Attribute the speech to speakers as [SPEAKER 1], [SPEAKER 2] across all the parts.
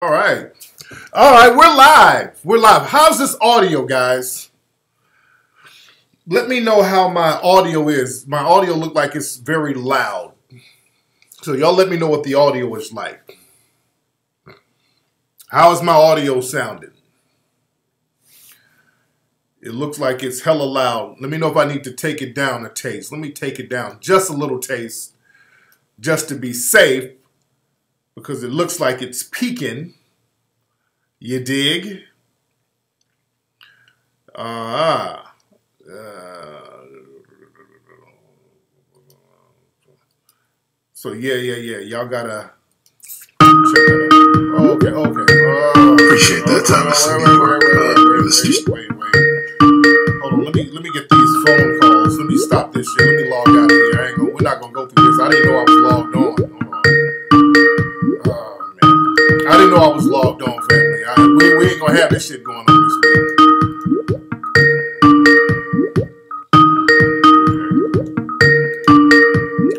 [SPEAKER 1] All right. All right, we're live. We're live. How's this audio, guys? Let me know how my audio is. My audio look like it's very loud. So y'all let me know what the audio is like. How is my audio sounding? It looks like it's hella loud. Let me know if I need to take it down a taste. Let me take it down just a little taste just to be safe because it looks like it's peaking. You dig? So yeah. Y'all gotta check that out. Okay.
[SPEAKER 2] Appreciate that, Thomas.
[SPEAKER 1] Wait. Hold on, let me get these phone calls. Let me stop this shit. Let me log out of here. We're not gonna go through this. I didn't know I was logged on. Hold on. Oh man. I didn't know I was logged on, family. We ain't gonna have this shit going on this week.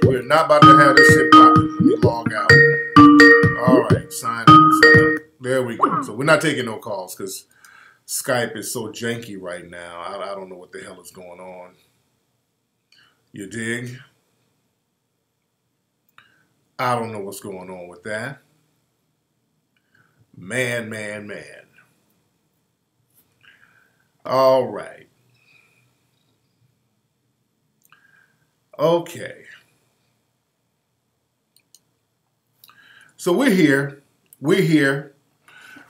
[SPEAKER 1] Okay. We're not about to have this shit popping. Let me log out. Alright, sign out. There we go. So we're not taking no calls because Skype is so janky right now. I don't know what the hell is going on. You dig? I don't know what's going on with that. Man. All right. Okay. So we're here. We're here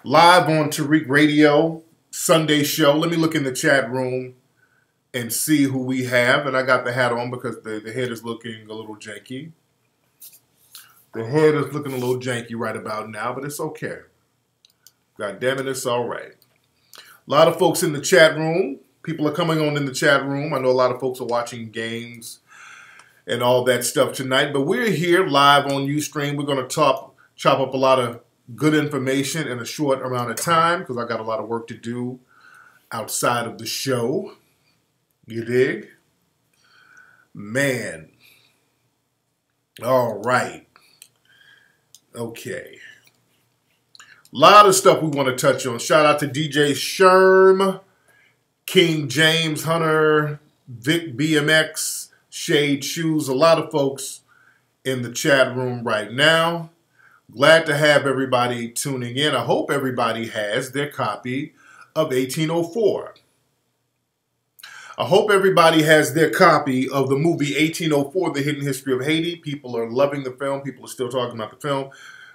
[SPEAKER 1] live on Tariq Radio. Sunday show. Let me look in the chat room and see who we have. And I got the hat on because the head is looking a little janky. The head is looking a little janky right about now, but it's okay. God damn it, it's all right. A lot of folks in the chat room. People are coming on in the chat room. I know a lot of folks are watching games and all that stuff tonight. But we're here live on Ustream. We're going to chop up a lot of good information in a short amount of time because I got a lot of work to do outside of the show. You dig? Man. All right. Okay. A lot of stuff we want to touch on. Shout out to DJ Sherm, King James Hunter, Vic BMX, Shade Shoes. A lot of folks in the chat room right now. Glad to have everybody tuning in. I hope everybody has their copy of 1804. I hope everybody has their copy of the movie 1804, The Hidden History of Haiti. People are loving the film. People are still talking about the film.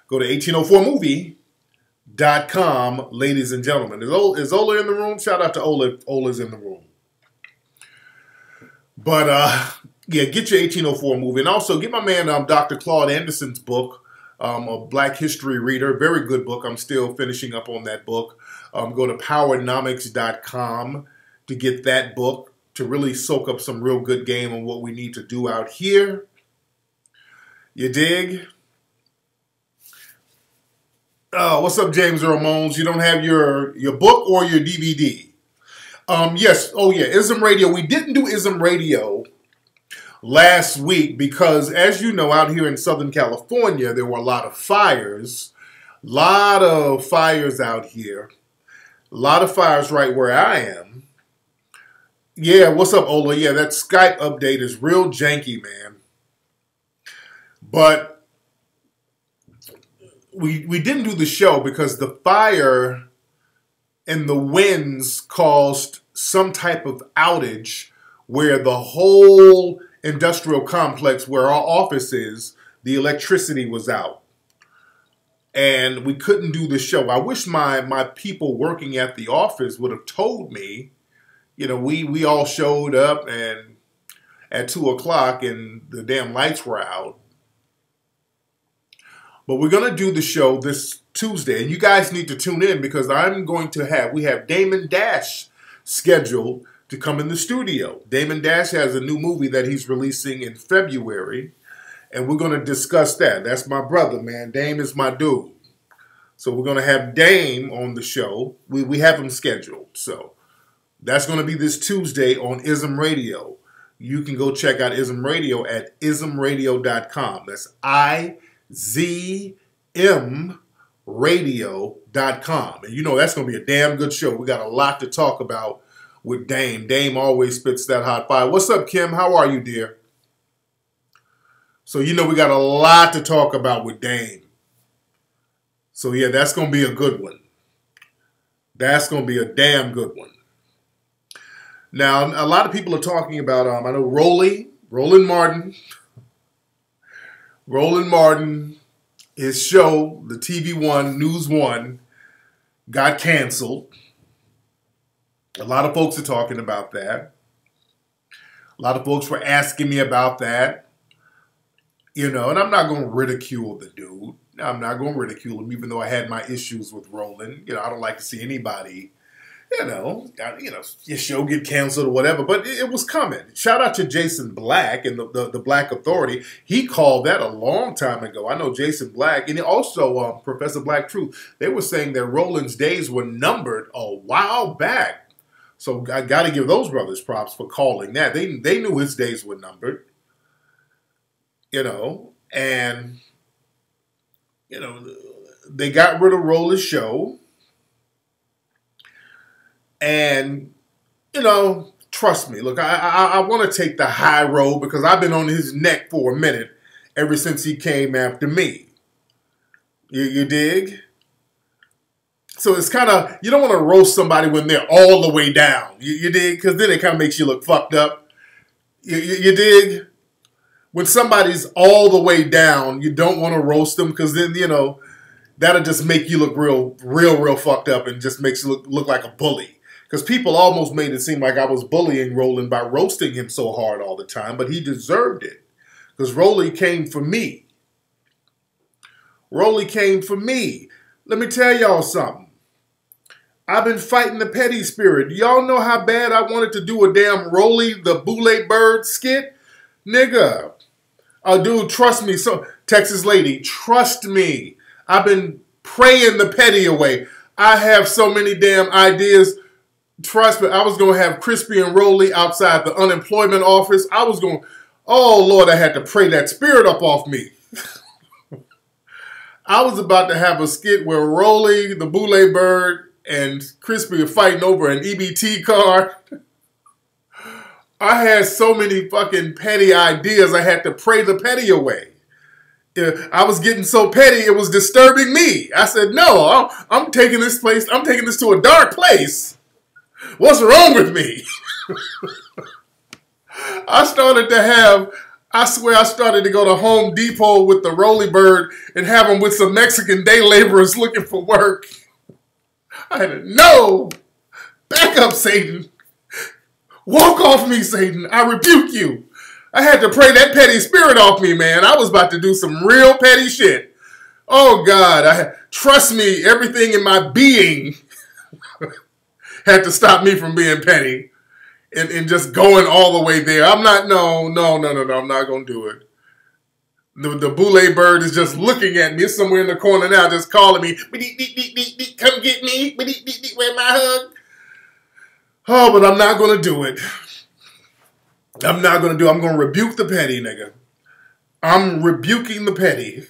[SPEAKER 1] Go to 1804movie.com, ladies and gentlemen. Is Ola in the room? Shout out to Ola if Ola's in the room. But, yeah, get your 1804 movie. And also, get my man Dr. Claude Anderson's book, a Black History Reader. Very good book. I'm still finishing up on that book. Go to powernomics.com to get that book to really soak up some real good game on what we need to do out here. You dig? Oh, what's up, James Earl Mones? You don't have your book or your DVD? Yes. Oh, yeah. ISM Radio. We didn't do ISM Radio last week because, as you know, out here in Southern California, there were a lot of fires. A lot of fires out here. A lot of fires right where I am. Yeah, what's up, Ola? Yeah, that Skype update is real janky, man. But we didn't do the show because the fire and the winds caused some type of outage where the whole industrial complex where our office is, the electricity was out. And we couldn't do the show. I wish my people working at the office would have told me. You know, we all showed up and at 2 o'clock and the damn lights were out. But we're going to do the show this Tuesday. And you guys need to tune in because we have Damon Dash scheduled to come in the studio. Damon Dash has a new movie that he's releasing in February. And we're going to discuss that. That's my brother, man. Dame is my dude. So we're going to have Dame on the show. We have him scheduled. So that's going to be this Tuesday on ISM Radio. You can go check out ISM Radio at ismradio.com. That's IZM radio.com. And you know that's going to be a damn good show. We got a lot to talk about with Dame. Dame always spits that hot fire. What's up, Kim? How are you, dear? So you know we got a lot to talk about with Dame. So yeah, that's going to be a good one. That's going to be a damn good one. Now, a lot of people are talking about, I know Roland Martin, his show, the TV One, News One, got canceled. A lot of folks are talking about that. A lot of folks were asking me about that. You know, and I'm not going to ridicule the dude. I'm not going to ridicule him, even though I had my issues with Roland. You know, I don't like to see anybody, your show get canceled or whatever. But it was coming. Shout out to Jason Black and the Black Authority. He called that a long time ago. I know Jason Black. And also Professor Black Truth. They were saying that Roland's days were numbered a while back. So I got to give those brothers props for calling that. They knew his days were numbered. And they got rid of Roland's show. And, trust me, look, I want to take the high road because I've been on his neck for a minute ever since he came after me. You dig? So it's kind of, you don't want to roast somebody when they're all the way down. You dig? Because then it kind of makes you look fucked up. You dig? When somebody's all the way down, you don't want to roast them because then, that'll just make you look real fucked up and just makes you look like a bully. Because people almost made it seem like I was bullying Roland by roasting him so hard all the time, but he deserved it. Because Roland came for me. Roland came for me. Let me tell y'all something. I've been fighting the petty spirit. Y'all know how bad I wanted to do a damn Rolly the Boule Bird skit? Nigga. Dude, trust me. So, Texas lady, trust me. I've been praying the petty away. I have so many damn ideas. Trust me, I was going to have Crispy and Rolly outside the unemployment office. I was going, oh, Lord, I had to pray that spirit up off me. I was about to have a skit where Rolly, the Boule Bird, and Crispy are fighting over an EBT card. I had so many fucking petty ideas, I had to pray the petty away. I was getting so petty, it was disturbing me. I said, no, I'm taking this to a dark place. What's wrong with me? I started to go to Home Depot with the Rolly Bird and have them with some Mexican day laborers looking for work. I had to, no, back up, Satan. Walk off me, Satan. I rebuke you. I had to pray that petty spirit off me, man. I was about to do some real petty shit. Oh, God. Trust me, everything in my being had to stop me from being petty and just going all the way there. I'm not, no, I'm not going to do it. The Boule Bird is just looking at me. It's somewhere in the corner now just calling me, come get me, where's my hug? Oh, but I'm not going to do it. I'm going to rebuke the petty, nigga. I'm rebuking the petty.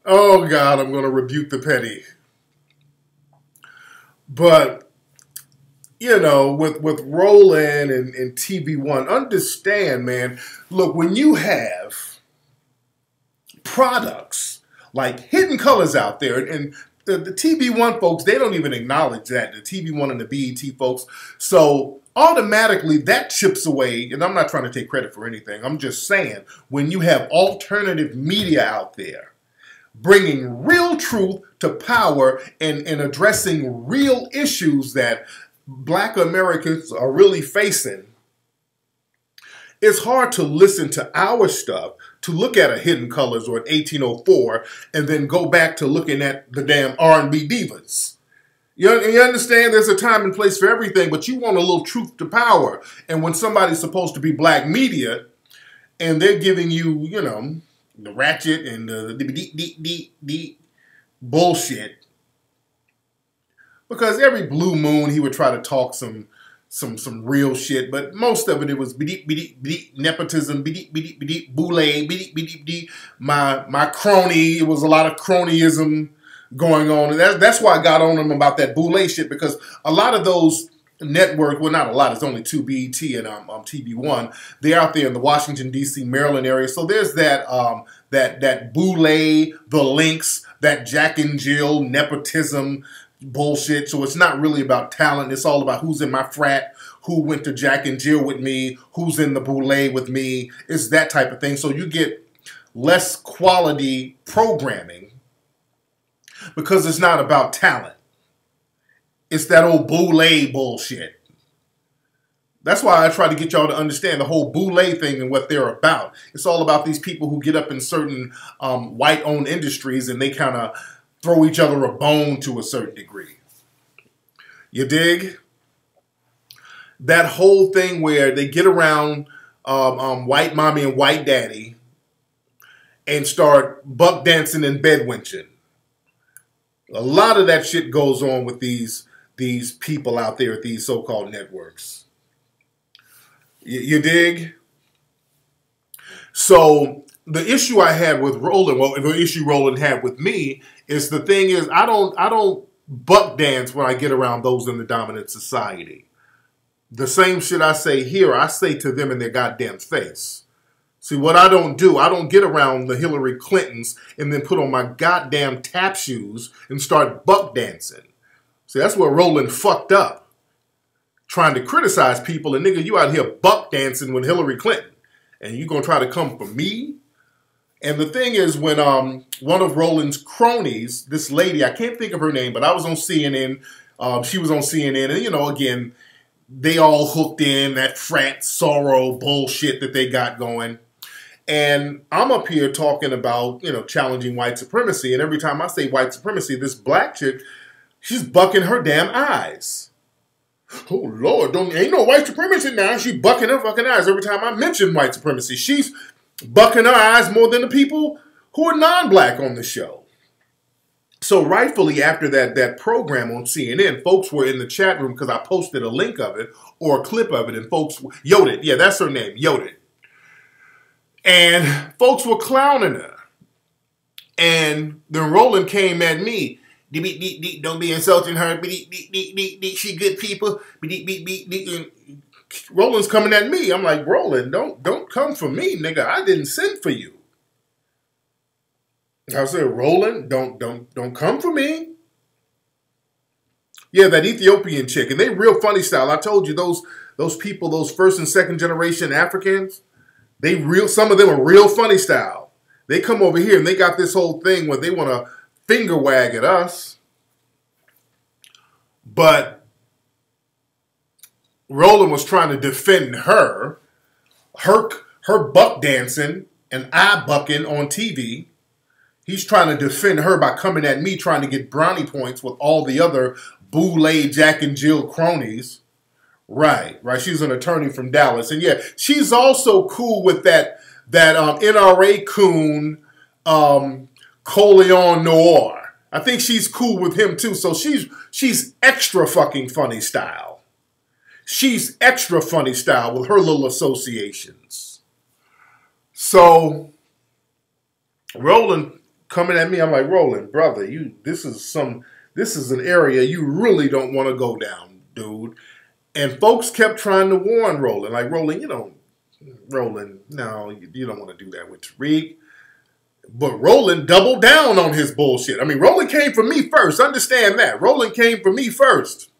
[SPEAKER 1] Oh, God, I'm going to rebuke the petty. But, with Roland and TV One, understand, man, look, when you have products like Hidden Colors out there, and the TV One folks, they don't even acknowledge that, the TV One and the BET folks, so automatically that chips away, and I'm not trying to take credit for anything, I'm just saying, when you have alternative media out there, bringing real truth to power and addressing real issues that Black Americans are really facing, it's hard to listen to our stuff, to look at a Hidden Colors or an 1804, and then go back to looking at the damn R&B divas. You understand there's a time and place for everything, but you want a little truth to power. And when somebody's supposed to be Black media, and they're giving you, the ratchet and the bullshit. Because every blue moon he would try to talk some some real shit, but most of it was nepotism, boule, my crony. It was a lot of cronyism going on, and that's why I got on them about that boule shit, because a lot of those network, well, not a lot, it's only 2 BET and TV1. They're out there in the Washington, D.C., Maryland area. So there's that that boule, the links, that Jack and Jill nepotism bullshit. So it's not really about talent. It's all about who's in my frat, who went to Jack and Jill with me, who's in the boule with me. It's that type of thing. So you get less quality programming because it's not about talent. It's that old boule bullshit. That's why I try to get y'all to understand the whole boule thing and what they're about. It's all about these people who get up in certain white-owned industries and they kind of throw each other a bone to a certain degree. You dig? That whole thing where they get around white mommy and white daddy and start buck dancing and bed winching. A lot of that shit goes on with these people out there at these so-called networks. You dig? So the issue I had with Roland, well, the issue Roland had with me is the thing is I don't buck dance when I get around those in the dominant society. The same shit I say here, I say to them in their goddamn face. See, what I don't do, I don't get around the Hillary Clintons and then put on my goddamn tap shoes and start buck dancing. See, that's where Roland fucked up. Trying to criticize people, and nigga, you out here buck dancing with Hillary Clinton. And you gonna try to come for me? And the thing is, when one of Roland's cronies, this lady, I can't think of her name, but I was on CNN, she was on CNN, and you know, again, they all hooked in that frat sorrow bullshit that they got going. And I'm up here talking about, you know, challenging white supremacy, and every time I say white supremacy, this black chick, she's bucking her damn eyes. Oh, Lord, ain't no white supremacy now. She bucking her fucking eyes every time I mention white supremacy. She's bucking her eyes more than the people who are non-black on the show. So rightfully, after that program on CNN, folks were in the chat room because I posted a link of it or a clip of it, and folks, Yodit, yeah, that's her name, Yodit. And folks were clowning her. And then Roland came at me. Don't be insulting her. She good people. Roland's coming at me. I'm like, Roland, don't come for me, nigga. I didn't send for you. I said, Roland, don't come for me. Yeah, that Ethiopian chick, and they real funny style. I told you those people, those first and second generation Africans, some of them are real funny style. They come over here and they got this whole thing where they want to finger wag at us. But Roland was trying to defend her buck dancing and eye bucking on TV. He's trying to defend her by coming at me trying to get brownie points with all the other boule Jack and Jill cronies. Right. She's an attorney from Dallas. And yeah, she's also cool with that NRA coon, Coleon Noir. I think she's cool with him too. So she's extra fucking funny style. She's extra funny style with her little associations. So Roland coming at me, I'm like, Roland, brother, this is an area you really don't want to go down, dude. And folks kept trying to warn Roland, like, Roland, Roland, no, you don't want to do that with Tariq. But Roland doubled down on his bullshit. I mean, Roland came for me first. Understand that. Roland came for me first.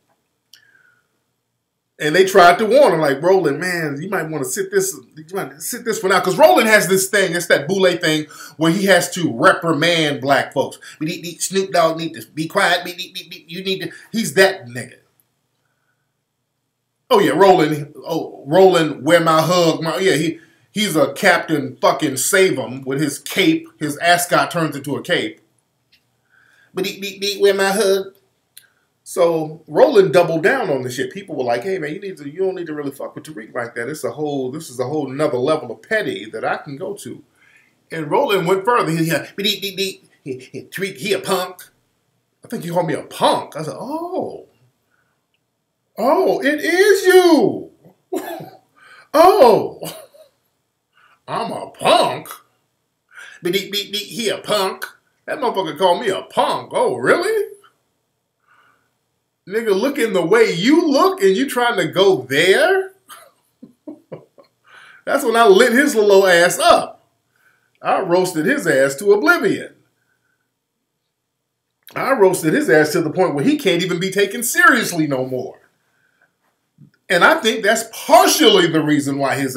[SPEAKER 1] And they tried to warn him, like, Roland, man, you might want to sit this one out. Because Roland has this thing, it's that boule thing, where he has to reprimand black folks. Snoop Dogg need to be quiet. You need to, he's that nigga. Oh, yeah, Roland, wear my hug. He's a Captain fucking Save 'em with his cape. His ascot turns into a cape. Wear my hug. So Roland doubled down on this shit. People were like, "Hey man, you don't need to really fuck with Tariq like that. This is a whole another level of petty that I can go to." And Roland went further. Tariq, he a punk. I think he called me a punk. I said, "Oh, Oh, it is you. Oh, I'm a punk. He a punk. That motherfucker called me a punk. Oh, really? Nigga, looking the way you look and you trying to go there? That's when I lit his little ass up. I roasted his ass to oblivion. I roasted his ass to the point where he can't even be taken seriously no more. And I think that's partially the reason why his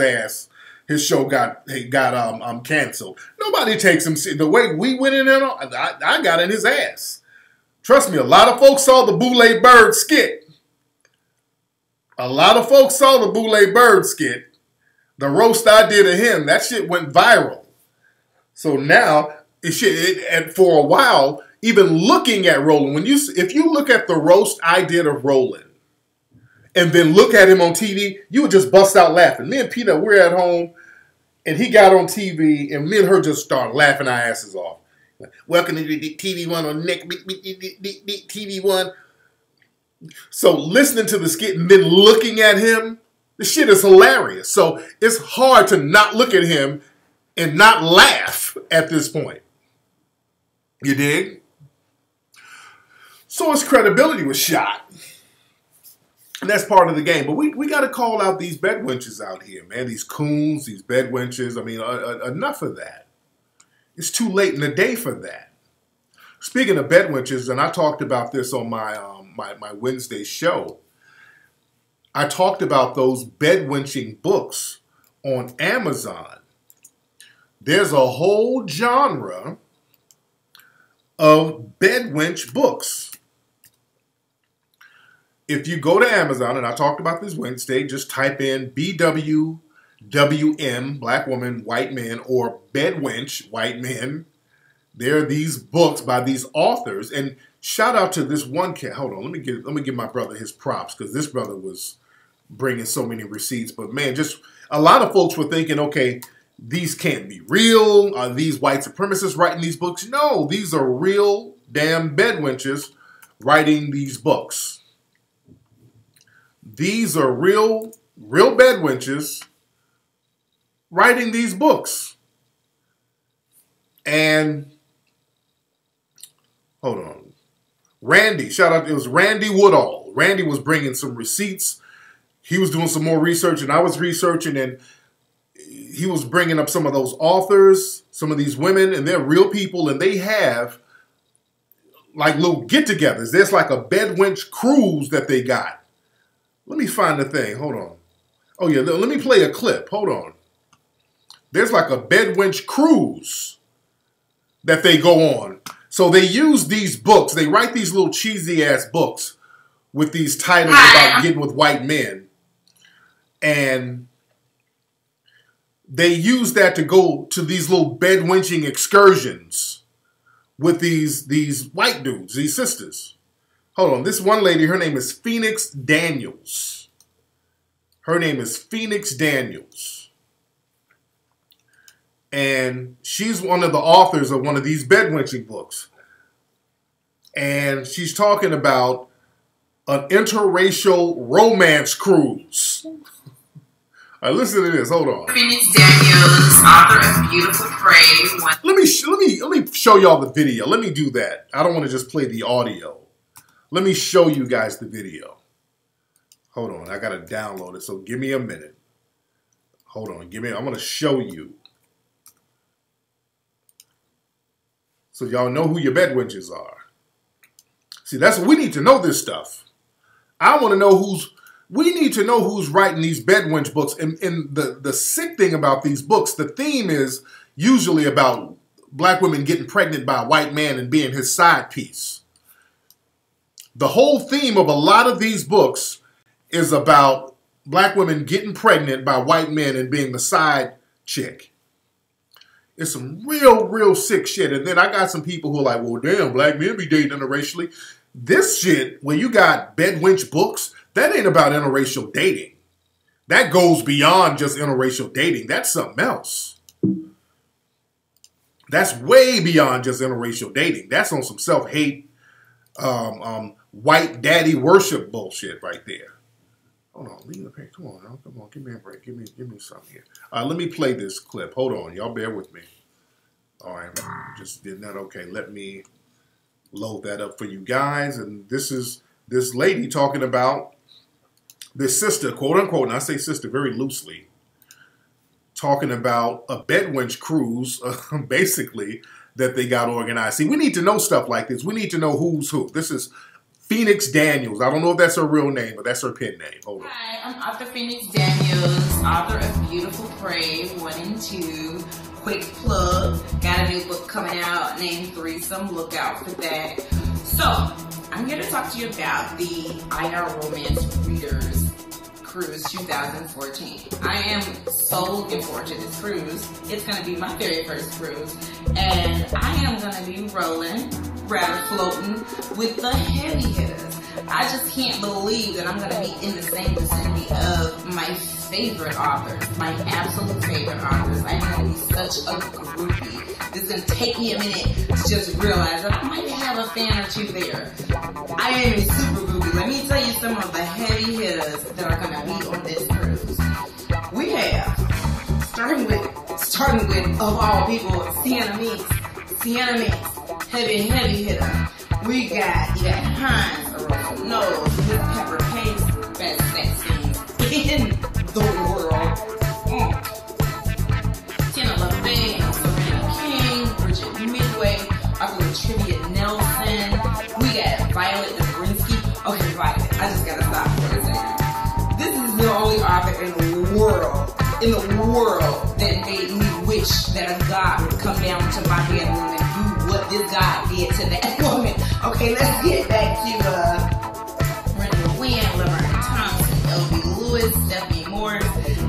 [SPEAKER 1] show got canceled. Nobody takes him the way we went in there. I got in his ass. Trust me, a lot of folks saw the Boule Bird skit. A lot of folks saw the Boule Bird skit. The roast I did of him, that shit went viral. So now, and for a while, even looking at Roland, if you look at the roast I did of Roland, and then look at him on TV, you would just bust out laughing. Me and Peter, we're at home, and he got on TV, and me and her just started laughing our asses off. Welcome to the TV one on Nick, TV one. So listening to the skit and then looking at him, the shit is hilarious. So it's hard to not look at him and not laugh at this point. You dig? So his credibility was shot. And that's part of the game. But we got to call out these bedwenches out here, man. These coons, these bedwenches. I mean, enough of that. It's too late in the day for that. Speaking of bedwenches, and I talked about this on my my Wednesday show, I talked about those bedwenching books on Amazon. There's a whole genre of bedwench books. If you go to Amazon, and I talked about this Wednesday, just type in BWWM, black woman, white men, or bedwench, white men. There are these books by these authors, and shout out to this one cat. Hold on, let me give my brother his props, because this brother was bringing so many receipts. But man, just a lot of folks were thinking, okay, these can't be real. Are these white supremacists writing these books? No, these are real damn bedwenches writing these books. These are real bedwenches writing these books. And hold on. Randy, shout out, it was Randy Woodall. Randy was bringing some receipts. He was doing some more research, and I was researching, and he was bringing up some of those authors, some of these women, and they're real people, and they have like little get-togethers. There's like a bedwench cruise that they got. Let me find the thing. Hold on. Oh, yeah, let me play a clip. Hold on. There's like a bedwench cruise that they go on. So they use these books. They write these little cheesy-ass books with these titles about getting with white men. And they use that to go to these little bedwenching excursions with these white dudes, these sisters. Hold on. This one lady, her name is Phoenix Daniels. Her name is Phoenix Daniels. And she's one of the authors of one of these bedwenching books. And she's talking about an interracial romance cruise. All right, listen to this. Hold on.
[SPEAKER 3] Phoenix Daniels, author of Beautiful Prey.
[SPEAKER 1] Let me show y'all the video. Let me do that. I don't want to just play the audio. Let me show you guys the video. Hold on, I gotta download it, so give me a minute. Hold on, I'm gonna show you. So y'all know who your bedwenches are. See, that's what we need to know this stuff. I want to know we need to know who's writing these bedwench books. And the sick thing about these books, the theme is usually about black women getting pregnant by a white man and being his side piece. The whole theme of a lot of these books is about black women getting pregnant by white men and being the side chick. It's some real sick shit. And then I got some people who are like, well, damn, black men be dating interracially. This shit, when you got bedwench books, that ain't about interracial dating. That goes beyond just interracial dating. That's something else. That's way beyond just interracial dating. That's on some self-hate, white daddy worship bullshit right there. Hold on, leave the page. Come on, now. Come on, give me a break. Give me something here. Let me play this clip. Hold on, y'all bear with me. All right, just did that. Okay, let me load that up for you guys. And this is this lady talking about this sister, quote unquote, and I say sister very loosely, talking about a bedwench cruise, basically, that they got organized. See, we need to know stuff like this. We need to know who's who. This is Phoenix Daniels. I don't know if that's her real name, but that's her pen name. Hold on.
[SPEAKER 3] Hi, I'm author Phoenix Daniels, author of Beautiful Prey 1 and 2. Quick plug, got a new book coming out named Threesome. Look out for that. So, I'm here to talk to you about the IR Romance Readers Cruise 2014. I am so looking forward to this cruise. It's going to be my very first cruise. And I am going to be floating with the heavy hitters. I just can't believe that I'm going to be in the same vicinity of my favorite authors, my absolute favorite authors. I'm going to be such a groupie. This is going to take me a minute to just realize that I might have a fan or two there. I am a super groupie. Let me tell you some of the heavy hitters that are going to be on this cruise. We have, starting with of all people, Sienna Meeks, heavy hitter. We got Hines, Arosa Nose, Miss Pepper Pace, best sex scenes in the world. Tina LaVey, Savannah King, Bridget Midway, Trivia Nelson. We got Violet Dobrinsky. Okay, Violet, I just gotta stop for a second. This is the only author in the world that made me wish that a god would come down to my bedroom and do what this god did to that woman. Okay, let's get back to Brenda Wynn, Laverne Thompson, L.B. Lewis, Stephanie Morris,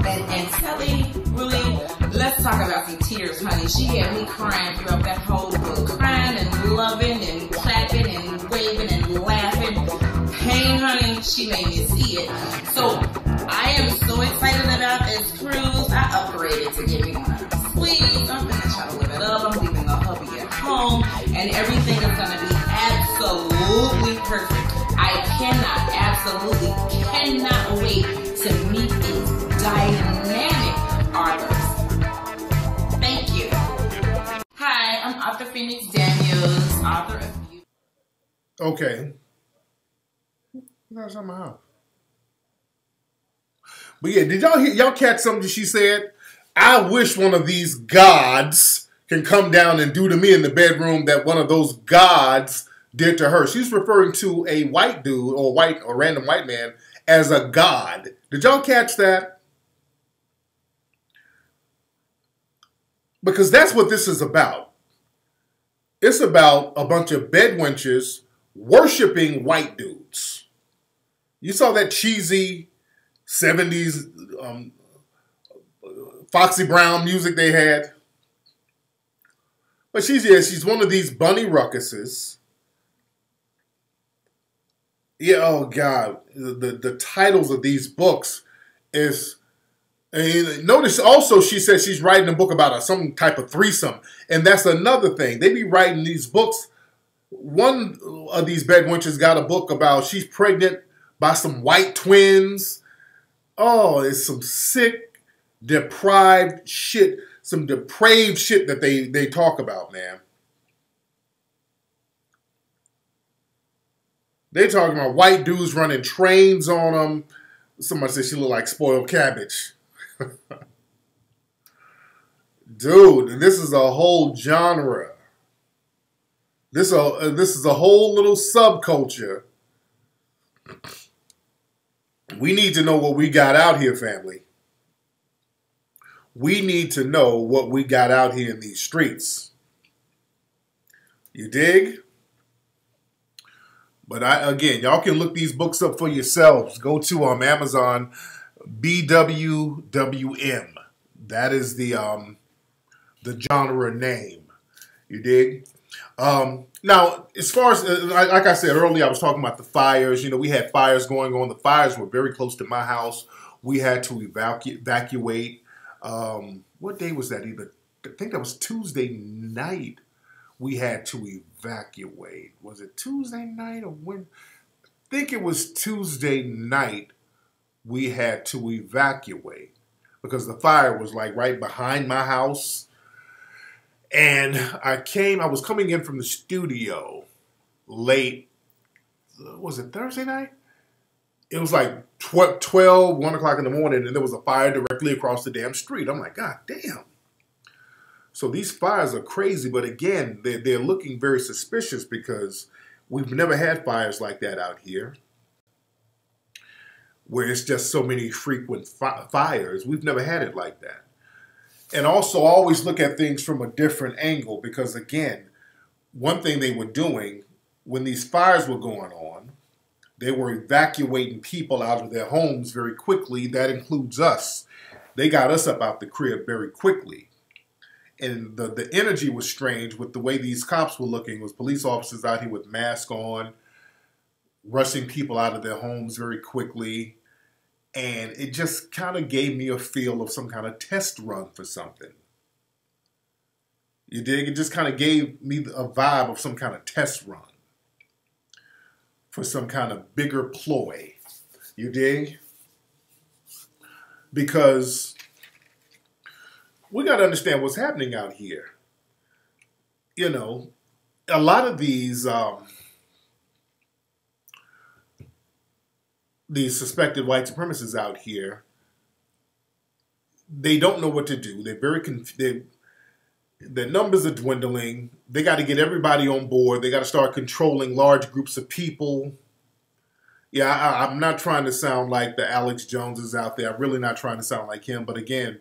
[SPEAKER 3] and Sally. Really, let's talk about some tears, honey. She had me crying throughout that whole book, crying and loving and clapping and waving and laughing. Pain, honey, she made me see it. So I am so excited about this cruise. I upgraded to get me one of the suites. I'm gonna try to live it up. I'm leaving the hubby at home, and everything is gonna be absolutely perfect. I absolutely cannot wait to meet these dynamic authors. Thank you. Hi, I'm author Phoenix Daniels, author of...
[SPEAKER 1] Okay. That's on my house. But yeah, did y'all catch something she said? I wish one of these gods can come down and do to me in the bedroom that one of those gods did to her. She's referring to a white dude or random white man as a god. Did y'all catch that? Because that's what this is about. It's about a bunch of bedwenches worshiping white dudes. You saw that cheesy 70s Foxy Brown music they had. But she's one of these bunny ruckuses. Yeah, oh God. The titles of these books is... And notice also she says she's writing a book about some type of threesome. And that's another thing. They be writing these books. One of these bedwenches got a book about she's pregnant by some white twins. Oh, it's some sick, deprived shit. Some depraved shit that they talk about, man. They talking about white dudes running trains on them. Somebody said she looked like spoiled cabbage. Dude, this is a whole genre. This is a whole little subculture. We need to know what we got out here, family. We need to know what we got out here in these streets. You dig? But again, y'all can look these books up for yourselves. Go to Amazon, BWWM. That is the genre name. You dig? Now, as far as, like I said earlier, I was talking about the fires. You know, we had fires going on. The fires were very close to my house. We had to evacuate. What day was that? I think that was Tuesday night. We had to evacuate. Was it Tuesday night or when? I think it was Tuesday night we had to evacuate because the fire was like right behind my house. And I was coming in from the studio late, was it Thursday night? It was like 12, 1 o'clock in the morning, and there was a fire directly across the damn street. I'm like, God damn. So these fires are crazy, but again, they're looking very suspicious because we've never had fires like that out here, where it's just so many frequent fires. We've never had it like that. And also always look at things from a different angle because, again, one thing they were doing when these fires were going on, they were evacuating people out of their homes very quickly. That includes us. They got us up out the crib very quickly. And the energy was strange with the way these cops were looking. It was police officers out here with masks on, rushing people out of their homes very quickly. And it just kind of gave me a feel of some kind of test run for something. You dig? It just kind of gave me a vibe of some kind of test run for some kind of bigger ploy. You dig? Because we got to understand what's happening out here. You know, a lot of these suspected white supremacists out here, they don't know what to do. They're very confused. The numbers are dwindling. They got to get everybody on board. They got to start controlling large groups of people. Yeah, I'm not trying to sound like the Alex Joneses out there. I'm really not trying to sound like him. But again,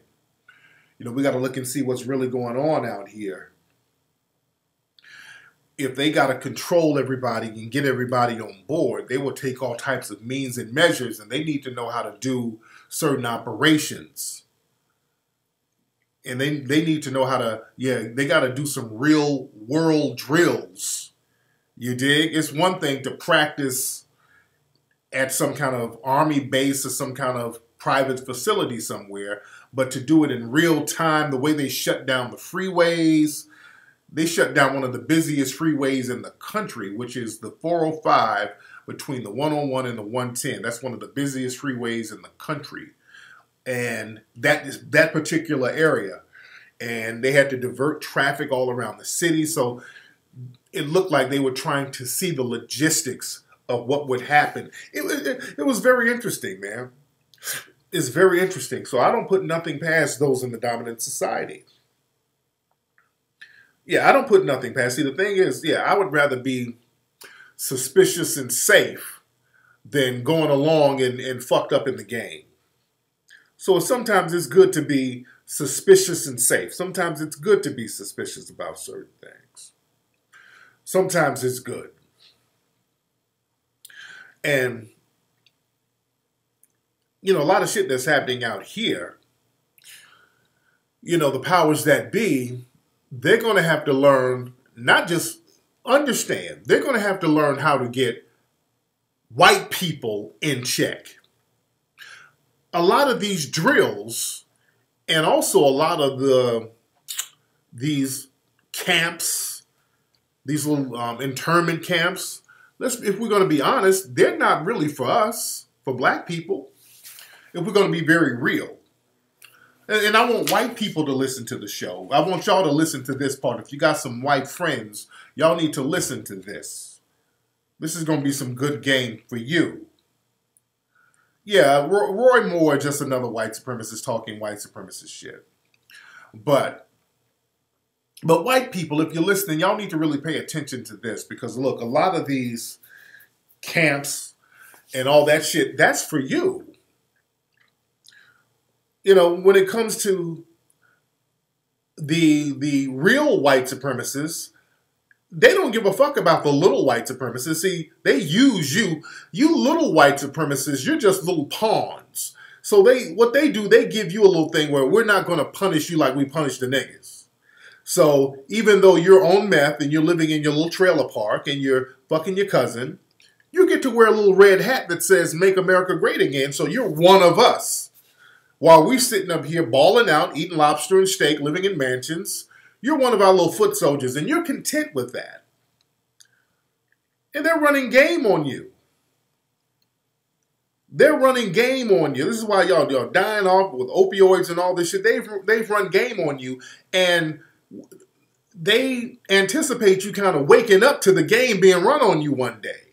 [SPEAKER 1] you know, we got to look and see what's really going on out here. If they got to control everybody and get everybody on board, they will take all types of means and measures, and they need to know how to do certain operations. And they need to know how to, they got to do some real world drills. You dig? It's one thing to practice at some kind of army base or some kind of private facility somewhere, but to do it in real time, the way they shut down the freeways. They shut down one of the busiest freeways in the country, which is the 405 between the 101 and the 110. That's one of the busiest freeways in the country. And that particular area. And they had to divert traffic all around the city. So it looked like they were trying to see the logistics of what would happen. It was very interesting, man. It's very interesting. So I don't put nothing past those in the dominant society. Yeah, I don't put nothing past. See, the thing is, I would rather be suspicious and safe than going along and fucked up in the game. So sometimes it's good to be suspicious and safe. Sometimes it's good to be suspicious about certain things. Sometimes it's good. And, you know, a lot of shit that's happening out here, you know, the powers that be, they're going to have to learn, not just understand, they're going to have to learn how to get white people in check. A lot of these drills and also a lot of these camps, these little internment camps, if we're going to be honest, they're not really for us, for black people, if we're going to be very real. And I want white people to listen to the show. I want y'all to listen to this part. If you got some white friends, y'all need to listen to this. This is going to be some good game for you. Yeah, Roy Moore, just another white supremacist talking white supremacist shit. But white people, if you're listening, y'all need to really pay attention to this. Because look, a lot of these camps and all that shit, that's for you. You know, when it comes to the real white supremacists, they don't give a fuck about the little white supremacists. See, they use you. You little white supremacists, you're just little pawns. So what they do, they give you a little thing where we're not going to punish you like we punish the niggas. So even though you're on meth and you're living in your little trailer park and you're fucking your cousin, you get to wear a little red hat that says "Make America Great Again." So you're one of us. While we sitting up here balling out, eating lobster and steak, living in mansions, you're one of our little foot soldiers, and you're content with that. And they're running game on you. They're running game on you. This is why y'all dying off with opioids and all this shit. They've run game on you, and they anticipate you kind of waking up to the game being run on you one day.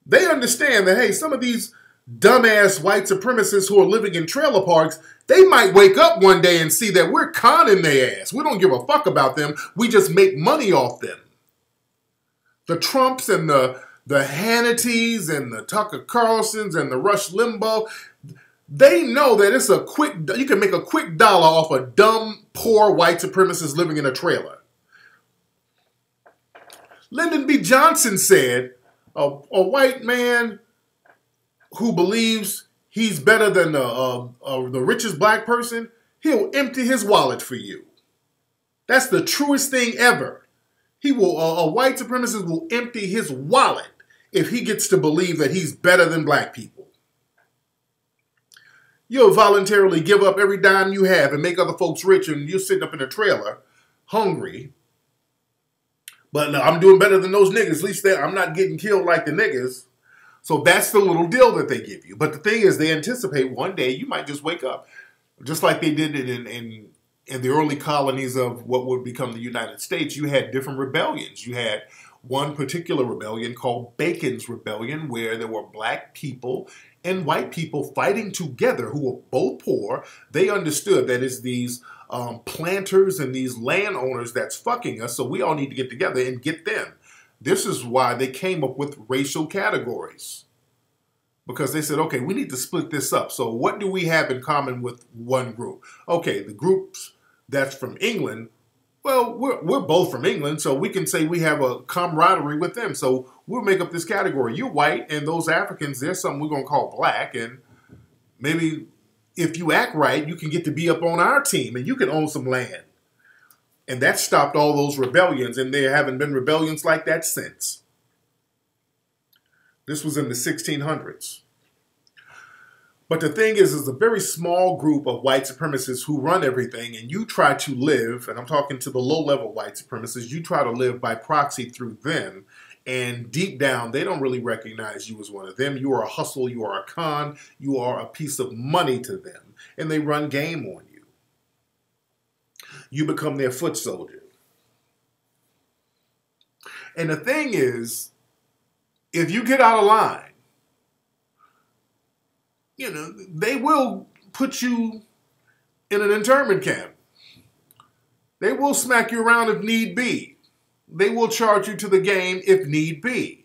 [SPEAKER 1] They understand that, hey, some of these dumbass white supremacists who are living in trailer parks, they might wake up one day and see that we're conning their ass. We don't give a fuck about them. We just make money off them. The Trumps and the Hannitys and the Tucker Carlsons and the Rush Limbaugh, they know that it's you can make a quick dollar off a dumb, poor white supremacist living in a trailer. Lyndon B. Johnson said, a white man who believes he's better than the richest black person, he'll empty his wallet for you. That's the truest thing ever. A white supremacist will empty his wallet if he gets to believe that he's better than black people. You'll voluntarily give up every dime you have and make other folks rich, and you're sitting up in a trailer, hungry. But no, I'm doing better than those niggas. At least I'm not getting killed like the niggas. So that's the little deal that they give you. But the thing is, they anticipate one day you might just wake up. Just like they did in the early colonies of what would become the United States, you had different rebellions. You had one particular rebellion called Bacon's Rebellion, where there were black people and white people fighting together who were both poor. They understood that it's these planters and these landowners that's fucking us, so we all need to get together and get them. This is why they came up with racial categories. Because they said, okay, we need to split this up. So what do we have in common with one group? Okay, the groups that's from England, well, we're both from England, so we can say we have a camaraderie with them. So we'll make up this category. You're white, and those Africans, there's something we're going to call black, and maybe if you act right, you can get to be up on our team, and you can own some land. And that stopped all those rebellions, and there haven't been rebellions like that since. This was in the 1600s. But the thing is a very small group of white supremacists who run everything, and you try to live, and I'm talking to the low-level white supremacists, you try to live by proxy through them, and deep down, they don't really recognize you as one of them. You are a hustle, you are a con, you are a piece of money to them, and they run game on you. You become their foot soldier. And the thing is, if you get out of line, you know, they will put you in an internment camp. They will smack you around if need be. They will charge you to the game if need be.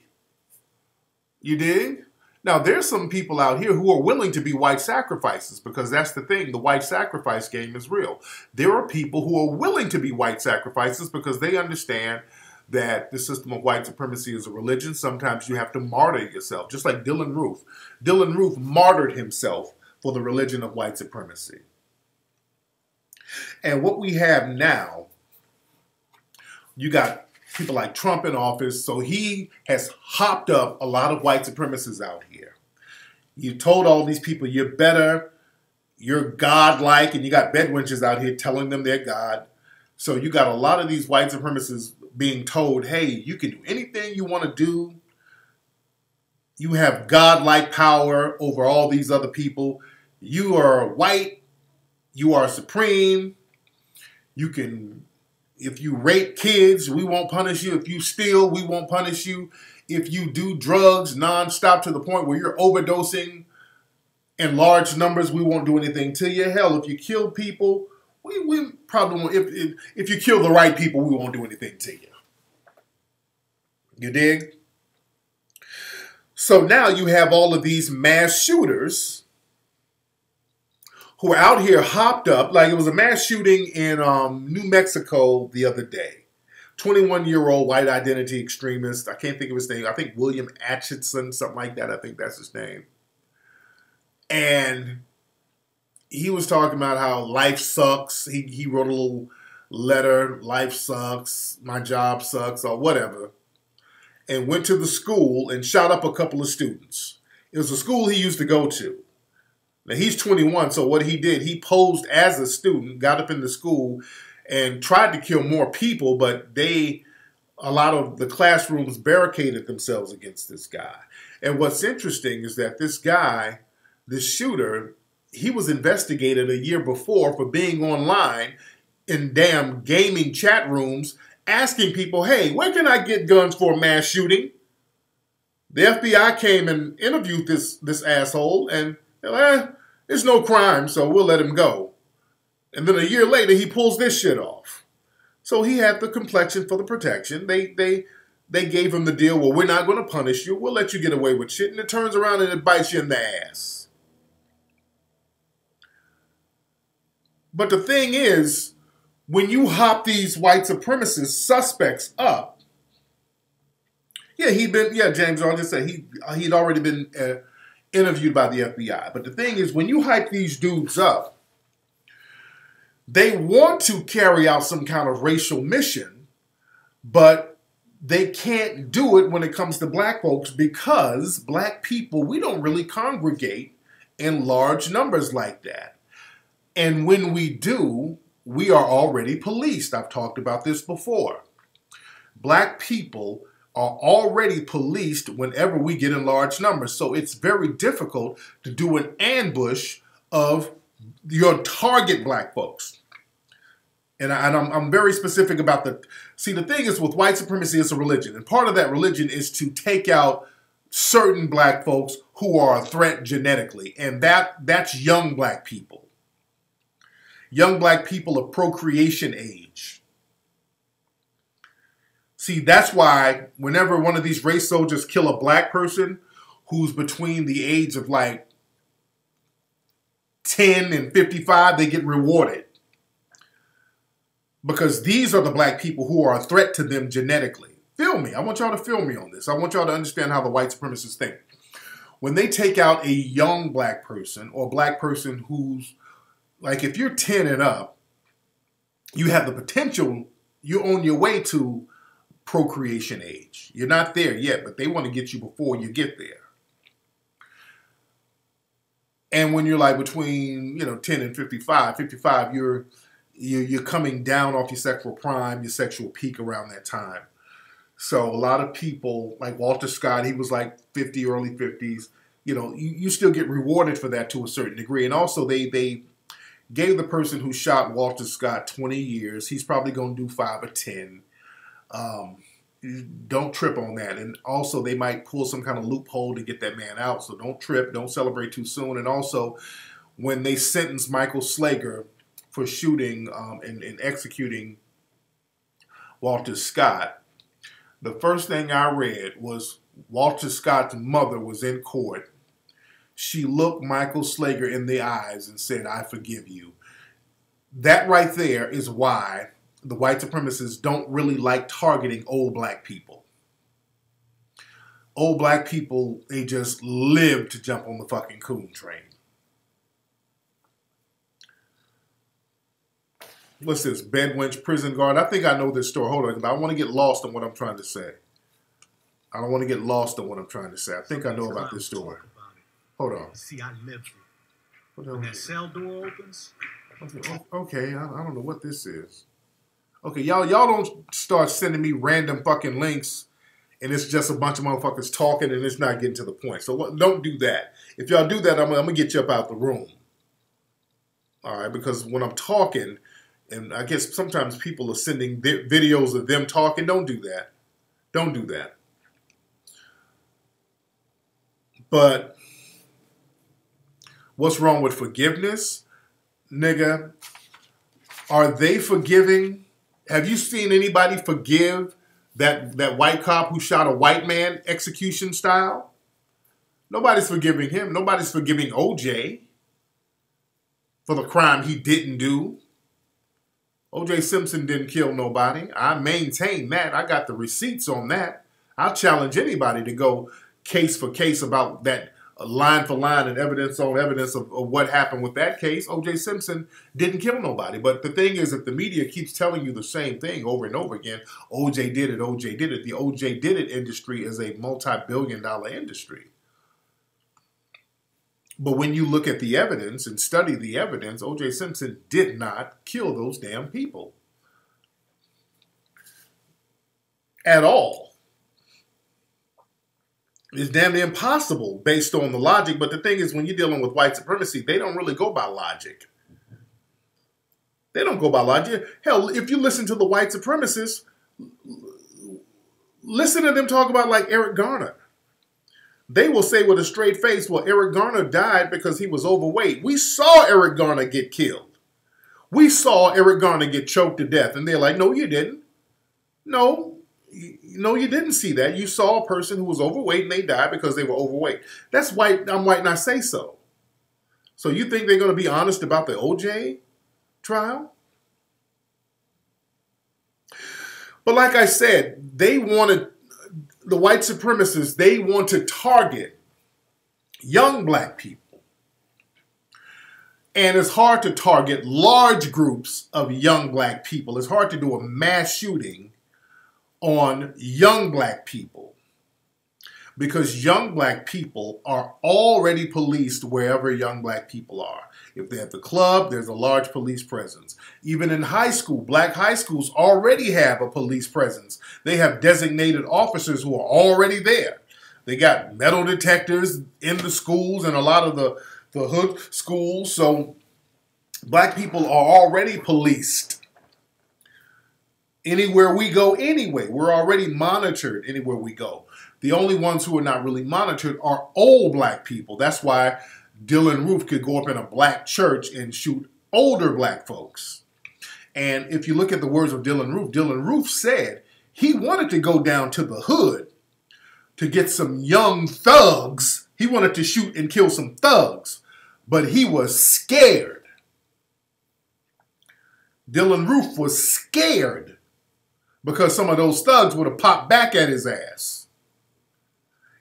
[SPEAKER 1] You dig? Now, there's some people out here who are willing to be white sacrifices, because that's the thing. The white sacrifice game is real. There are people who are willing to be white sacrifices because they understand that the system of white supremacy is a religion. Sometimes you have to martyr yourself, just like Dylann Roof. Dylann Roof martyred himself for the religion of white supremacy. And what we have now, you got people like Trump in office, so he has hopped up a lot of white supremacists out here. You told all these people you're better, you're godlike, and you got bedwenches out here telling them they're God. So you got a lot of these white supremacists being told, hey, you can do anything you want to do. You have godlike power over all these other people. You are white. You are supreme. You can, if you rape kids, we won't punish you. If you steal, we won't punish you. If you do drugs nonstop to the point where you're overdosing in large numbers, we won't do anything to you. Hell, if you kill people, we probably won't. If you kill the right people, we won't do anything to you. You dig? So now you have all of these mass shooters who are out here hopped up. Like, it was a mass shooting in New Mexico the other day. 21-year-old white identity extremist. I can't think of his name. I think William Atchison, something like that. I think that's his name. And he was talking about how life sucks. He wrote a little letter, life sucks, my job sucks, or whatever. And went to the school and shot up a couple of students. It was a school he used to go to. Now, he's 21, so what he did, he posed as a student, got up in the school, and tried to kill more people, but they a lot of the classrooms barricaded themselves against this guy. And what's interesting is that this guy, this shooter, he was investigated a year before for being online in damn gaming chat rooms asking people, hey, where can I get guns for a mass shooting? The FBI came and interviewed this asshole, and they're like, it's no crime, so we'll let him go. And then a year later, he pulls this shit off. So he had the complexion for the protection. They gave him the deal, well, we're not going to punish you. We'll let you get away with shit. And it turns around and it bites you in the ass. But the thing is, when you hop these white supremacist suspects up, James, I'll just say he'd already been interviewed by the FBI. But the thing is, when you hype these dudes up, they want to carry out some kind of racial mission, but they can't do it when it comes to black folks because black people, we don't really congregate in large numbers like that. And when we do, we are already policed. I've talked about this before. Black people are already policed whenever we get in large numbers. So it's very difficult to do an ambush of your target black folks. And I'm very specific about the thing is with white supremacy, it's a religion. And part of that religion is to take out certain black folks who are a threat genetically. And that's young black people. Young black people of procreation age. See, that's why whenever one of these race soldiers kill a black person who's between the age of like 10 and 55, they get rewarded. Because these are the black people who are a threat to them genetically. Feel me. I want y'all to feel me on this. I want y'all to understand how the white supremacists think. When they take out a young black person or a black person who's, like if you're 10 and up, you have the potential, you're on your way to procreation age. You're not there yet, but they want to get you before you get there. And when you're like between, 10 and 55, you're coming down off your sexual prime, your sexual peak around that time. So a lot of people, like Walter Scott, he was like 50, early 50s. You still get rewarded for that to a certain degree. And also they gave the person who shot Walter Scott 20 years. He's probably going to do 5 or 10. Don't trip on that. And also they might pull some kind of loophole to get that man out. So don't trip. Don't celebrate too soon. And also when they sentenced Michael Slager for shooting and executing Walter Scott, the first thing I read was Walter Scott's mother was in court. She looked Michael Slager in the eyes and said, I forgive you. That right there is why the white supremacists don't really like targeting old black people. Old black people, they just live to jump on the fucking coon train. What's this? Bedwench prison guard. I think I know this story. Hold on, because I want to get lost on what I'm trying to say. I don't want to get lost on what I'm trying to say. I think I know about this story. Hold on.
[SPEAKER 4] See, I live through. When that cell door opens.
[SPEAKER 1] Okay, I don't know what this is. Okay, y'all don't start sending me random fucking links and it's just a bunch of motherfuckers talking and it's not getting to the point. So don't do that. If y'all do that, I'm going to get you up out the room. All right, because when I'm talking, and I guess sometimes people are sending videos of them talking. Don't do that. Don't do that. But what's wrong with forgiveness? Nigga, are they forgiving? Have you seen anybody forgive that white cop who shot a white man execution style? Nobody's forgiving him. Nobody's forgiving OJ for the crime he didn't do. O.J. Simpson didn't kill nobody. I maintain that. I got the receipts on that. I'll challenge anybody to go case for case about that, line for line and evidence on evidence of what happened with that case. O.J. Simpson didn't kill nobody. But the thing is that the media keeps telling you the same thing over and over again. O.J. did it. O.J. did it. The O.J. did it industry is a multi-billion-dollar industry. But when you look at the evidence and study the evidence, O.J. Simpson did not kill those damn people. at all. It's damn near impossible based on the logic. But the thing is, when you're dealing with white supremacy, they don't really go by logic. They don't go by logic. Hell, if you listen to the white supremacists, listen to them talk about like Eric Garner. They will say with a straight face, well, Eric Garner died because he was overweight. We saw Eric Garner get killed. We saw Eric Garner get choked to death. And they're like, no, you didn't. No, you didn't see that. You saw a person who was overweight and they died because they were overweight. That's white. I'm white and I say so. So you think they're going to be honest about the OJ trial? But like I said, they wanted, the white supremacists, they want to target young black people. And it's hard to target large groups of young black people. It's hard to do a mass shooting on young black people because young black people are already policed wherever young black people are. If they're at the club, there's a large police presence. Even in high school, black high schools already have a police presence. They have designated officers who are already there. They got metal detectors in the schools and a lot of the hood schools. So black people are already policed. Anywhere we go, anyway, we're already monitored anywhere we go. The only ones who are not really monitored are old black people. That's why Dylan Roof could go up in a black church and shoot older black folks. And if you look at the words of Dylan Roof said he wanted to go down to the hood to get some young thugs. He wanted to shoot and kill some thugs, but he was scared. Dylan Roof was scared because some of those thugs would have popped back at his ass.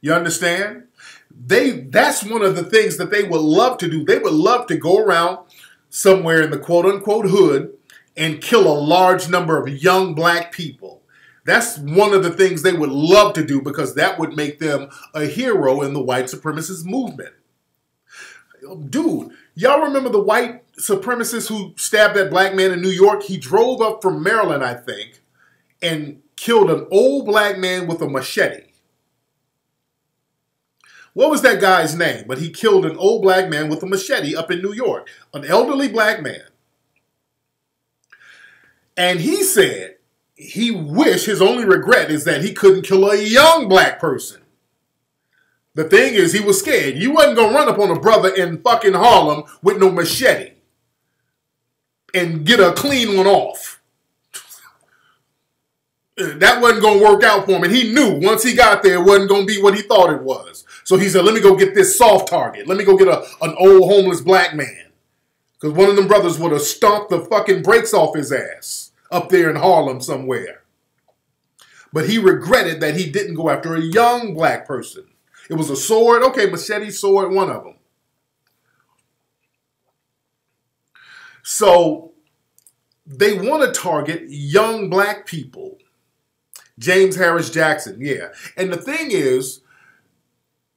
[SPEAKER 1] You understand? That's one of the things that they would love to do. They would love to go around somewhere in the quote-unquote hood and kill a large number of young black people. That's one of the things they would love to do because that would make them a hero in the white supremacist movement. Dude, y'all remember the white supremacist who stabbed that black man in New York? He drove up from Maryland, I think, and killed an old black man with a machete. What was that guy's name? But he killed an old black man with a machete up in New York. An elderly black man. And he said he wished, his only regret is that he couldn't kill a young black person. The thing is, he was scared. You wasn't going to run up on a brother in fucking Harlem with no machete and get a clean one off. That wasn't going to work out for him. And he knew once he got there, it wasn't going to be what he thought it was. So he said, let me go get this soft target. Let me go get an old homeless black man. Because one of them brothers would have stomped the fucking brakes off his ass up there in Harlem somewhere. But he regretted that he didn't go after a young black person. It was a sword. Okay, machete, sword, one of them. So they want to target young black people. James Harris Jackson, yeah. And the thing is,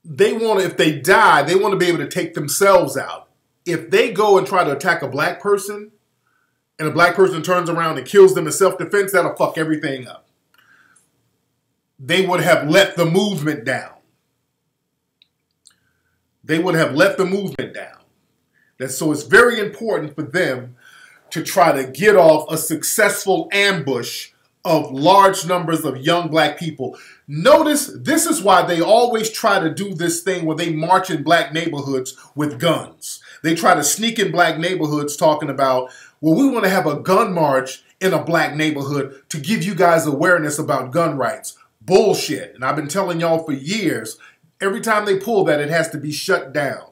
[SPEAKER 1] they want to, if they die, they want to be able to take themselves out. If they go and try to attack a black person, and a black person turns around and kills them in self-defense, that'll fuck everything up. They would have let the movement down. They would have let the movement down. So it's very important for them to try to get off a successful ambush of large numbers of young black people. Notice, this is why they always try to do this thing where they march in black neighborhoods with guns. They try to sneak in black neighborhoods talking about, well, we want to have a gun march in a black neighborhood to give you guys awareness about gun rights. Bullshit. And I've been telling y'all for years, every time they pull that, it has to be shut down.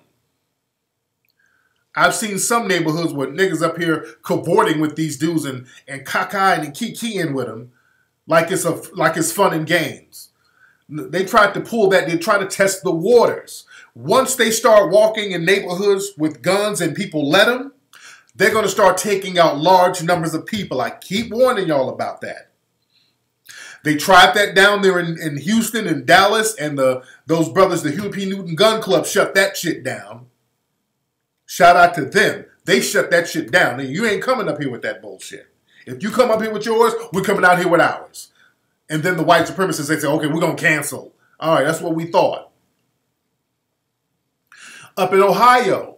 [SPEAKER 1] I've seen some neighborhoods where niggas up here cavorting with these dudes and cockeying and kikiing with them like it's fun and games. They tried to pull that. They try to test the waters. Once they start walking in neighborhoods with guns and people let them, they're going to start taking out large numbers of people. I keep warning y'all about that. They tried that down there in Houston and Dallas, and those brothers, the Huey P. Newton Gun Club, shut that shit down. Shout out to them. They shut that shit down. And you ain't coming up here with that bullshit. If you come up here with yours, we're coming out here with ours. And then the white supremacists, they say, okay, we're going to cancel. All right, that's what we thought. Up in Ohio,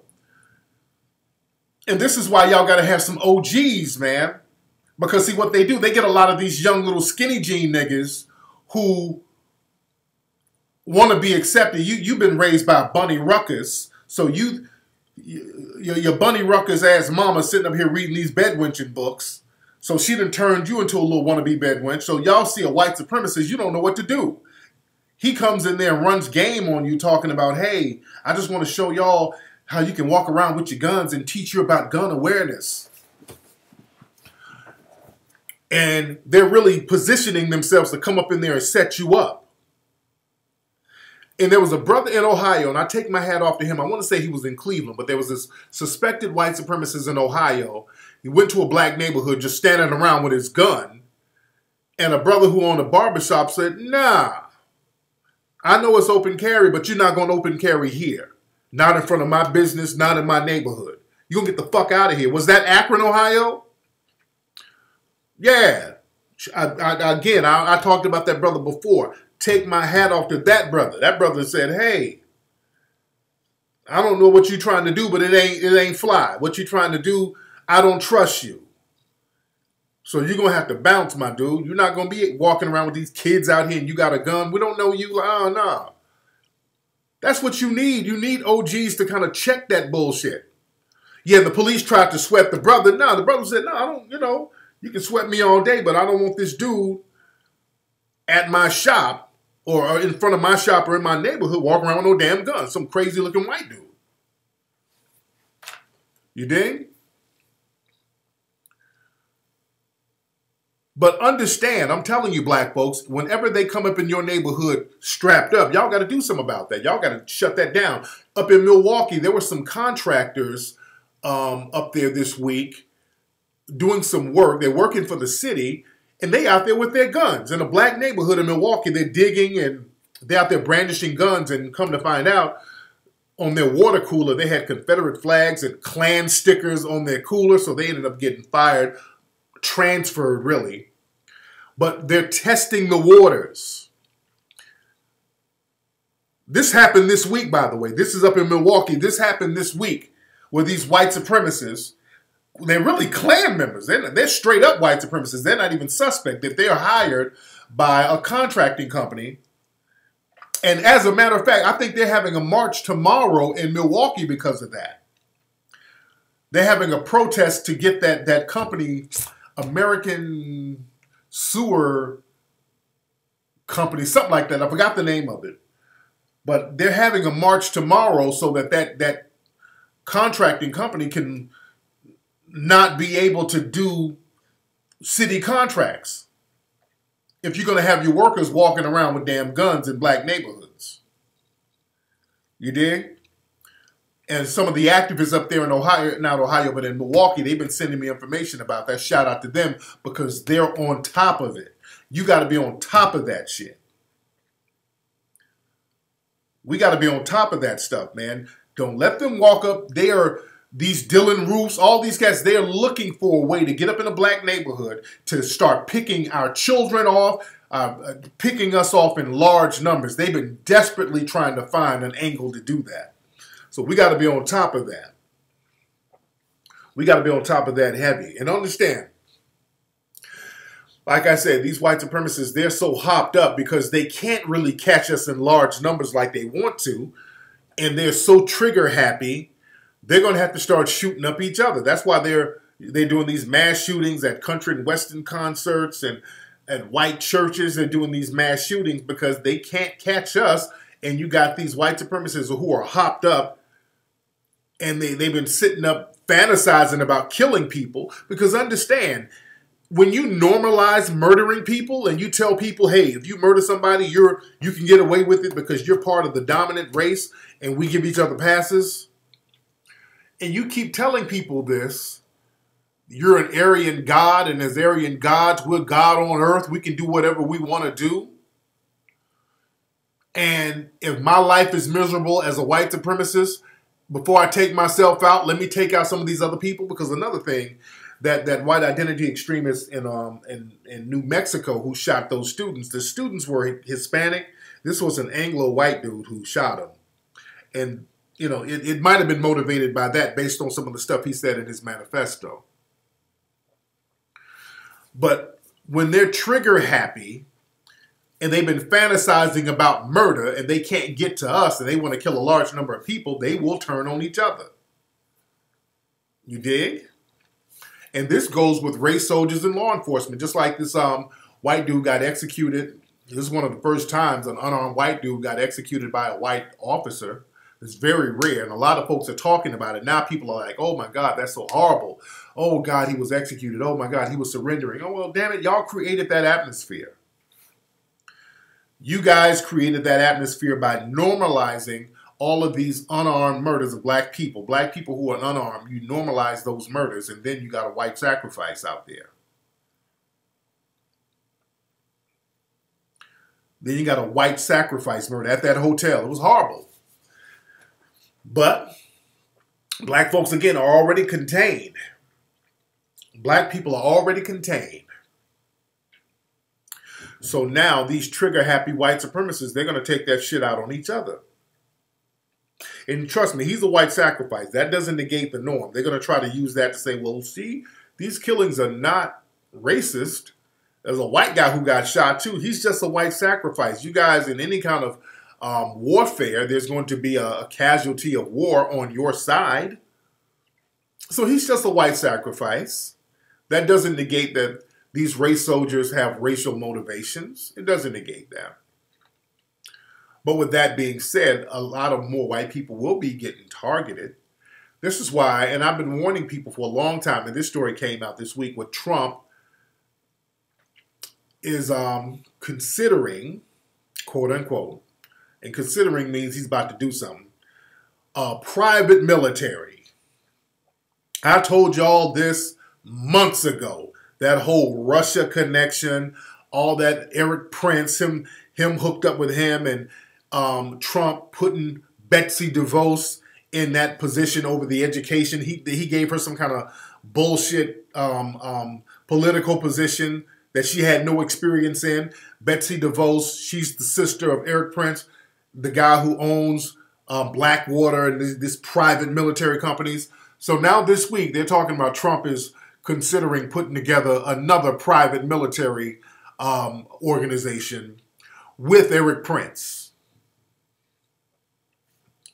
[SPEAKER 1] and this is why y'all got to have some OGs, man. Because see what they do, they get a lot of these young little skinny jean niggas who want to be accepted. You've been raised by a Bunny Ruckus, so your Bunny Ruckus ass mama sitting up here reading these bedwenching books. So she done turned you into a little wannabe bedwench. So y'all see a white supremacist, you don't know what to do. He comes in there and runs game on you talking about, hey, I just want to show y'all how you can walk around with your guns and teach you about gun awareness. And they're really positioning themselves to come up in there and set you up. And there was a brother in Ohio, and I take my hat off to him. I want to say he was in Cleveland, but there was this suspected white supremacist in Ohio. He went to a black neighborhood just standing around with his gun. And a brother who owned a barbershop said, nah, I know it's open carry, but you're not going to open carry here. Not in front of my business, not in my neighborhood. You're going to get the fuck out of here. Was that Akron, Ohio? Yeah. I talked about that brother before. Take my hat off to that brother. That brother said, hey, I don't know what you're trying to do, but it ain't fly. What you're trying to do, I don't trust you. So you're going to have to bounce, my dude. You're not going to be walking around with these kids out here and you got a gun. We don't know you. Oh, no. That's what you need. You need OGs to kind of check that bullshit. Yeah, the police tried to sweat the brother. No, the brother said, no, I don't, you can sweat me all day, but I don't want this dude at my shop or in front of my shop or in my neighborhood walking around with no damn gun. Some crazy looking white dude. You dig? But understand, I'm telling you, black folks, whenever they come up in your neighborhood strapped up, y'all got to do something about that. Y'all got to shut that down. Up in Milwaukee, there were some contractors up there this week doing some work. They're working for the city, and they out there with their guns. In a black neighborhood in Milwaukee, they're digging, and they're out there brandishing guns, and come to find out, on their water cooler, they had Confederate flags and Klan stickers on their cooler, so they ended up getting fired, transferred, really. But they're testing the waters. This happened this week, by the way. This is up in Milwaukee. This happened this week where these white supremacists, they're really Klan members. They're straight up white supremacists. They're not even suspect. That they're hired by a contracting company. And as a matter of fact, I think they're having a march tomorrow in Milwaukee because of that. They're having a protest to get that company, American Sewer Company, something like that. I forgot the name of it. But they're having a march tomorrow so that contracting company can not be able to do city contracts if you're going to have your workers walking around with damn guns in black neighborhoods. You dig? And some of the activists up there in Ohio, not Ohio, but in Milwaukee, they've been sending me information about that. Shout out to them because they're on top of it. You got to be on top of that shit. We got to be on top of that stuff, man. Don't let them walk up. They are, these Dylan Roofs, all these guys, they're looking for a way to get up in a black neighborhood to start picking our children off, picking us off in large numbers. They've been desperately trying to find an angle to do that. So we got to be on top of that. We got to be on top of that heavy. And understand, like I said, these white supremacists, they're so hopped up because they can't really catch us in large numbers like they want to. And they're so trigger happy, they're going to have to start shooting up each other. That's why they're doing these mass shootings at country and western concerts and at white churches. They're doing these mass shootings because they can't catch us. And you got these white supremacists who are hopped up and they've been sitting up fantasizing about killing people. Because understand, when you normalize murdering people and you tell people, hey, if you murder somebody, you can get away with it because you're part of the dominant race and we give each other passes. And you keep telling people this, you're an Aryan God, and as Aryan gods, we're God on earth. We can do whatever we want to do. And if my life is miserable as a white supremacist, before I take myself out, let me take out some of these other people. Because another thing, that white identity extremist in New Mexico who shot those students. The students were Hispanic. This was an Anglo-white dude who shot him. And, you know, it might have been motivated by that based on some of the stuff he said in his manifesto. But when they're trigger happy and they've been fantasizing about murder and they can't get to us and they want to kill a large number of people, they will turn on each other. You dig? And this goes with race soldiers and law enforcement. Just like this white dude got executed. This is one of the first times an unarmed white dude got executed by a white officer. It's very rare. And a lot of folks are talking about it. Now people are like, oh my God, that's so horrible. Oh God, he was executed. Oh my God, he was surrendering. Oh, well, damn it, y'all created that atmosphere. You guys created that atmosphere by normalizing all of these unarmed murders of black people who are unarmed. You normalize those murders, and then you got a white sacrifice out there. Then you got a white sacrifice murder at that hotel. It was horrible. But black folks, again, are already contained. Black people are already contained. So now these trigger-happy white supremacists, they're going to take that shit out on each other. And trust me, he's a white sacrifice. That doesn't negate the norm. They're going to try to use that to say, well, see, these killings are not racist. There's a white guy who got shot too. He's just a white sacrifice. You guys, in any kind of warfare, there's going to be a casualty of war on your side. So he's just a white sacrifice. That doesn't negate that these race soldiers have racial motivations. It doesn't negate that. But with that being said, a lot of more white people will be getting targeted. This is why, and I've been warning people for a long time, and this story came out this week, where Trump is considering, quote unquote, and considering means he's about to do something, a private military. I told y'all this months ago, that whole Russia connection, all that Eric Prince, him hooked up with him, and Trump putting Betsy DeVos in that position over the education. He gave her some kind of bullshit political position that she had no experience in. Betsy DeVos, she's the sister of Eric Prince, the guy who owns Blackwater and this private military companies. So now this week they're talking about Trump is considering putting together another private military organization with Eric Prince.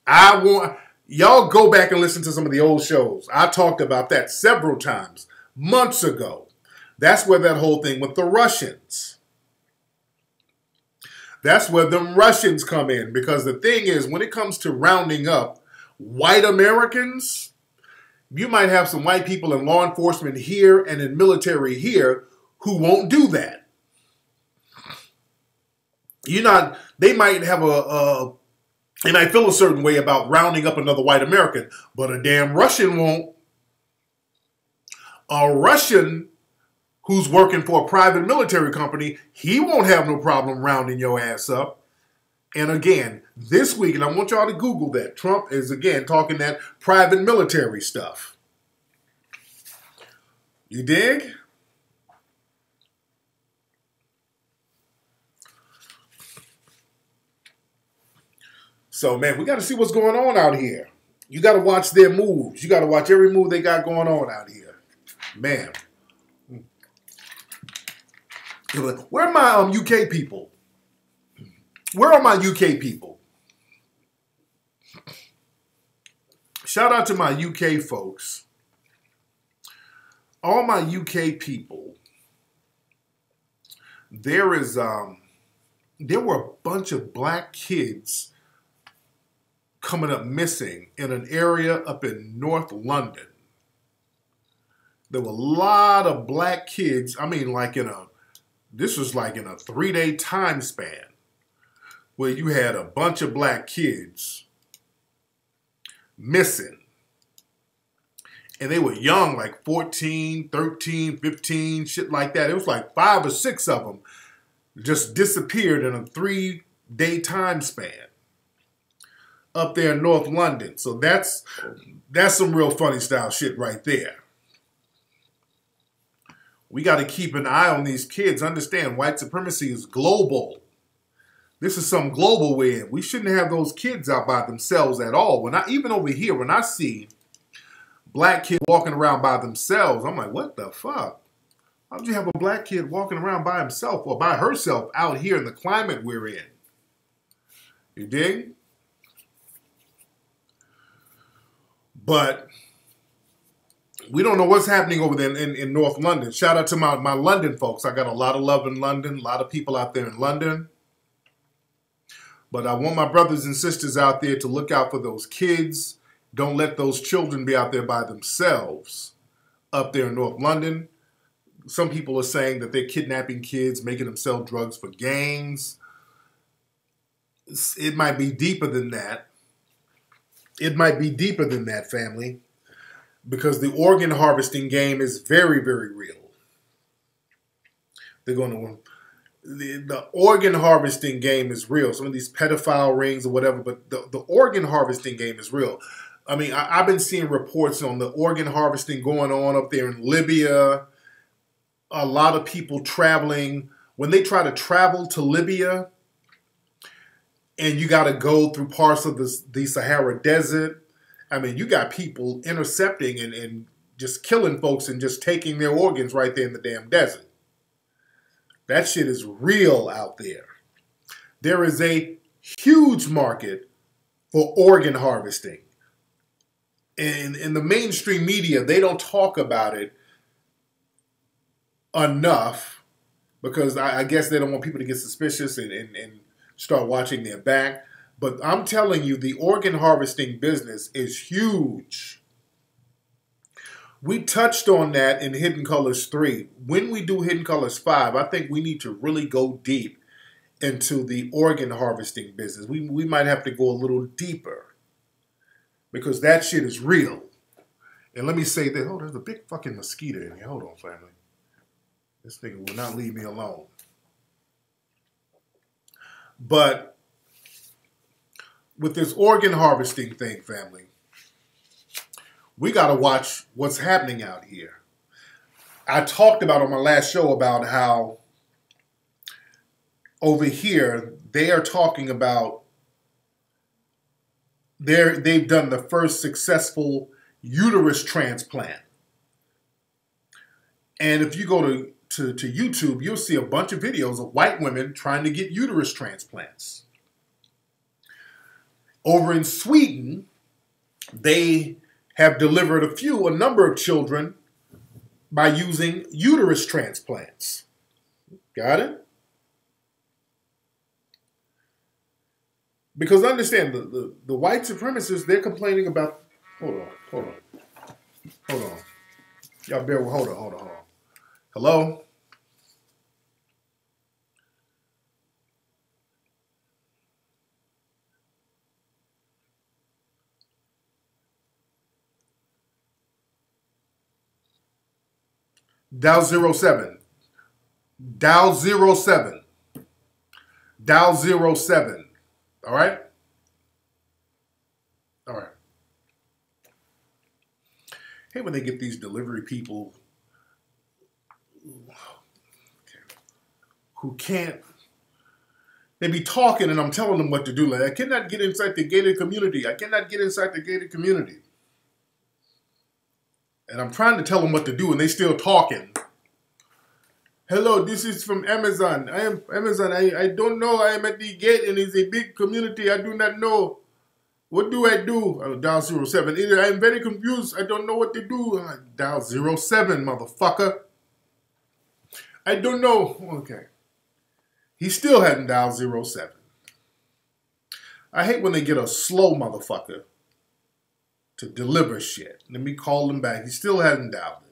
[SPEAKER 1] I want y'all go back and listen to some of the old shows. I talked about that several times, months ago. That's where that whole thing with the Russians. That's where them Russians come in. Because the thing is, when it comes to rounding up white Americans, you might have some white people in law enforcement here and in military here who won't do that. They might have and I feel a certain way about rounding up another white American, but a damn Russian won't. A Russian who's working for a private military company, he won't have no problem rounding your ass up. And again, this week, and I want y'all to Google that, Trump is again talking that private military stuff. You dig? So, man, we got to see what's going on out here. You got to watch their moves. You got to watch every move they got going on out here. Man. Where are my UK people? Where are my UK people? Shout out to my UK folks. All my UK people. There were a bunch of black kids coming up missing in an area up in North London. There were a lot of black kids. I mean, this was like in a 3-day time span where you had a bunch of black kids missing. And they were young, like 14, 13, 15, shit like that. It was like 5 or 6 of them just disappeared in a 3-day time span up there in North London. So that's some real funny style shit right there. We got to keep an eye on these kids. Understand, white supremacy is global. This is some global way in. We shouldn't have those kids out by themselves at all. Even over here, when I see black kids walking around by themselves, I'm like, what the fuck? How would you have a black kid walking around by himself or by herself out here in the climate we're in? You dig? But we don't know what's happening over there in North London. Shout out to my London folks. I got a lot of love in London, a lot of people out there in London. But I want my brothers and sisters out there to look out for those kids. Don't let those children be out there by themselves up there in North London. Some people are saying that they're kidnapping kids, making them sell drugs for gangs. It might be deeper than that. It might be deeper than that, family. Because the organ harvesting game is very, very real. They're going to... The organ harvesting game is real. Some of these pedophile rings or whatever, but the organ harvesting game is real. I mean, I've been seeing reports on the organ harvesting going on up there in Libya. A lot of people traveling. When they try to travel to Libya, and you got to go through parts of the Sahara Desert, I mean, you got people intercepting and just killing folks and just taking their organs right there in the damn desert. That shit is real out there. There is a huge market for organ harvesting. And in the mainstream media, they don't talk about it enough because I guess they don't want people to get suspicious and start watching their back. But I'm telling you, the organ harvesting business is huge. We touched on that in Hidden Colors 3. When we do Hidden Colors 5, I think we need to really go deep into the organ harvesting business. We might have to go a little deeper because that shit is real. And let me say that, oh, there's a big fucking mosquito in here. Hold on, family. This nigga will not leave me alone. But with this organ harvesting thing, family, we got to watch what's happening out here. I talked about on my last show about how over here they are talking about they've done the first successful uterus transplant. And if you go to YouTube, you'll see a bunch of videos of white women trying to get uterus transplants. Over in Sweden, they have delivered a number of children by using uterus transplants. Got it? Because understand, the white supremacists, they're complaining about... Hold on. Y'all bear with... Hold on. Hello? Dow 07. Dow 07. Dow 07. All right? All right. Hey, when they get these delivery people who can't, they be talking and I'm telling them what to do. Like, I cannot get inside the gated community. I cannot get inside the gated community. And I'm trying to tell them what to do, and they still talking. Hello, this is from Amazon. I am Amazon. I don't know. I am at the gate, and it's a big community. I do not know. What do I do? Dial 07. I am very confused. I don't know what to do. Dial 07, motherfucker. I don't know. Okay. He still hadn't dialed 07. I hate when they get a slow motherfucker to deliver shit. Let me call him back. He still hasn't dialed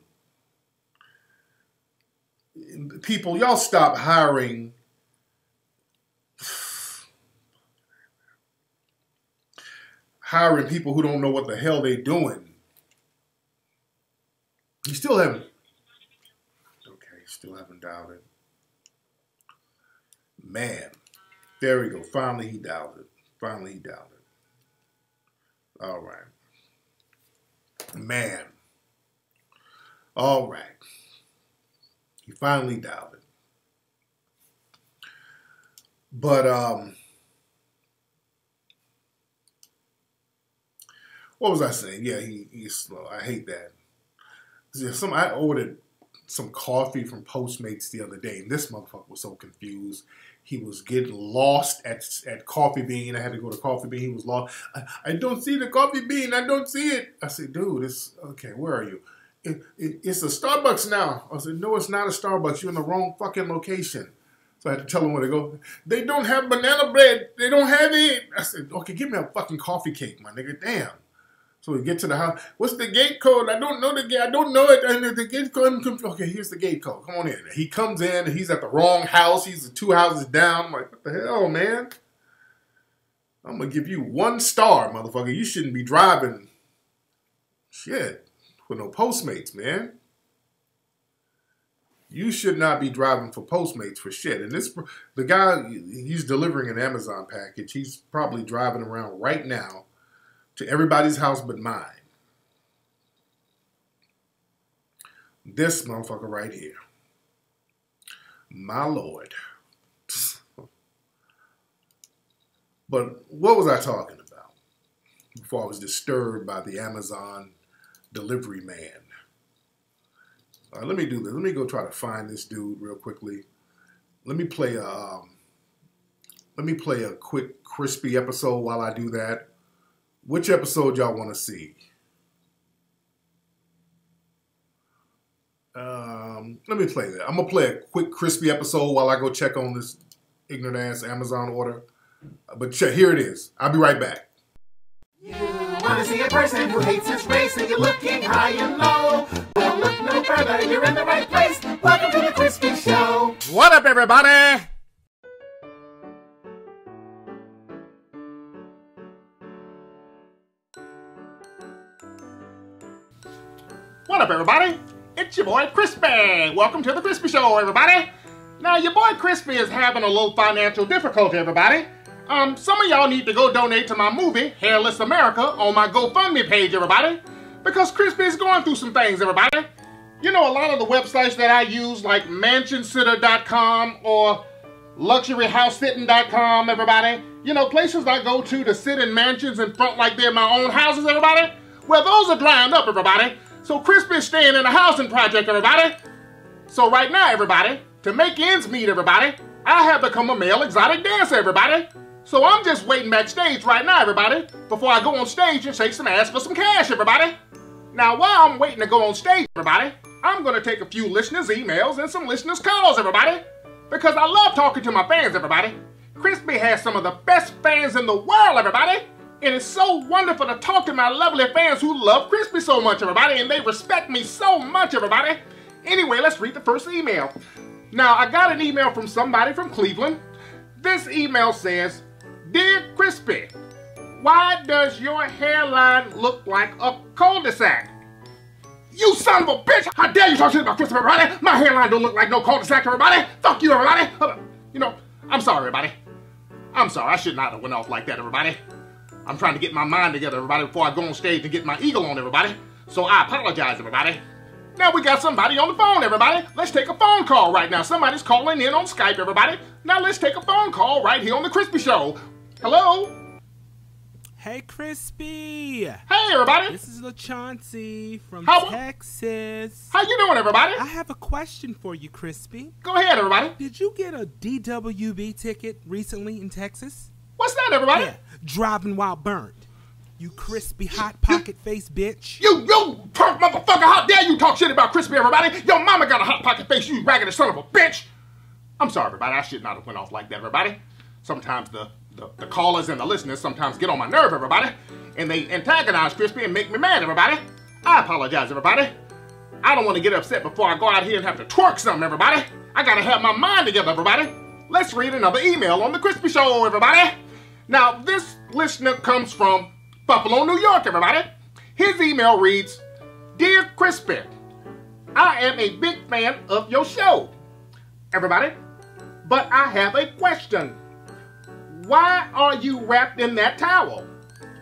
[SPEAKER 1] it. People, y'all stop hiring people who don't know what the hell they doing. You still haven't. Okay, still haven't dialed it. Man. There we go. Finally he dialed it. All right. Man. All right. He finally dialed it. But what was I saying? Yeah, he's slow. I hate that. Yeah, I ordered some coffee from Postmates the other day, and this motherfucker was so confused. He was getting lost at Coffee Bean. I had to go to Coffee Bean. He was lost. I don't see the Coffee Bean. I don't see it. I said, dude, okay, where are you? It's a Starbucks now. I said, no, it's not a Starbucks. You're in the wrong fucking location. So I had to tell him where to go. They don't have banana bread. They don't have it. I said, okay, give me a fucking coffee cake, my nigga. Damn. So we get to the house. What's the gate code? I don't know the gate. I don't know it. And the gate code. Okay, here's the gate code. Come on in. He comes in, and he's at the wrong house. He's 2 houses down. I'm like, what the hell, man? I'm going to give you 1 star, motherfucker. You shouldn't be driving shit with no Postmates, man. You should not be driving for Postmates for shit. And the guy, he's delivering an Amazon package. He's probably driving around right now to everybody's house but mine. This motherfucker right here. My Lord. But what was I talking about before I was disturbed by the Amazon delivery man? All right, let me do this. Let me go try to find this dude real quickly. Let me play a quick crispy episode while I do that. Which episode y'all want to see? Let me play that. I'm going to play a quick crispy episode while I go check on this ignorant ass Amazon order. But check, here it is. I'll be right back.
[SPEAKER 5] You want to see a person who hates his race and you're looking high and low? Well, look no further. You're in the right place. Welcome to the Crispy Show.
[SPEAKER 6] What up, everybody? What up, everybody? It's your boy Crispy. Welcome to the Crispy Show, everybody. Now, your boy Crispy is having a little financial difficulty, everybody. Some of y'all need to go donate to my movie, Hairless America, on my GoFundMe page, everybody. Because Crispy is going through some things, everybody. You know, a lot of the websites that I use, like mansionsitter.com or luxuryhousesitting.com, everybody. You know, places I go to sit in mansions and front like they're my own houses, everybody. Well, those are drying up, everybody. So Crispy is staying in a housing project, everybody. So right now, everybody, to make ends meet, everybody, I have become a male exotic dancer, everybody. So I'm just waiting backstage right now, everybody, before I go on stage and shake some ass for some cash, everybody. Now, while I'm waiting to go on stage, everybody, I'm going to take a few listeners' emails and some listeners' calls, everybody. Because I love talking to my fans, everybody. Crispy has some of the best fans in the world, everybody. And it's so wonderful to talk to my lovely fans who love Crispy so much, everybody, and they respect me so much, everybody. Anyway, let's read the first email. Now, I got an email from somebody from Cleveland. This email says, Dear Crispy, why does your hairline look like a cul-de-sac? You son of a bitch! How dare you talk shit about Crispy, everybody? My hairline don't look like no cul-de-sac, everybody. Fuck you, everybody. You know, I'm sorry, everybody. I'm sorry. I should not have went off like that, everybody. I'm trying to get my mind together, everybody, before I go on stage and get my eagle on, everybody. So I apologize, everybody. Now we got somebody on the phone, everybody. Let's take a phone call right now. Somebody's calling in on Skype, everybody. Now let's take a phone call right here on the Crispy Show. Hello?
[SPEAKER 7] Hey, Crispy.
[SPEAKER 1] Hey, everybody.
[SPEAKER 7] This is LaChauncey from Texas.
[SPEAKER 1] How you doing, everybody?
[SPEAKER 7] I have a question for you, Crispy.
[SPEAKER 1] Go ahead, everybody.
[SPEAKER 7] Did you get a DWB ticket recently in Texas?
[SPEAKER 1] What's that, everybody?
[SPEAKER 7] Yeah, driving while burned. You crispy hot pocket face bitch.
[SPEAKER 1] You punk motherfucker, how dare you talk shit about Crispy, everybody? Your mama got a hot pocket face, you raggedy son of a bitch. I'm sorry, everybody. I should not have went off like that, everybody. Sometimes the callers and the listeners sometimes get on my nerve, everybody. And they antagonize Crispy and make me mad, everybody. I apologize, everybody. I don't want to get upset before I go out here and have to twerk something, everybody. I gotta have my mind together, everybody. Let's read another email on the Crispy Show, everybody. Now, this listener comes from Buffalo, New York, everybody. His email reads, Dear Crispy, I am a big fan of your show, everybody, but I have a question. Why are you wrapped in that towel?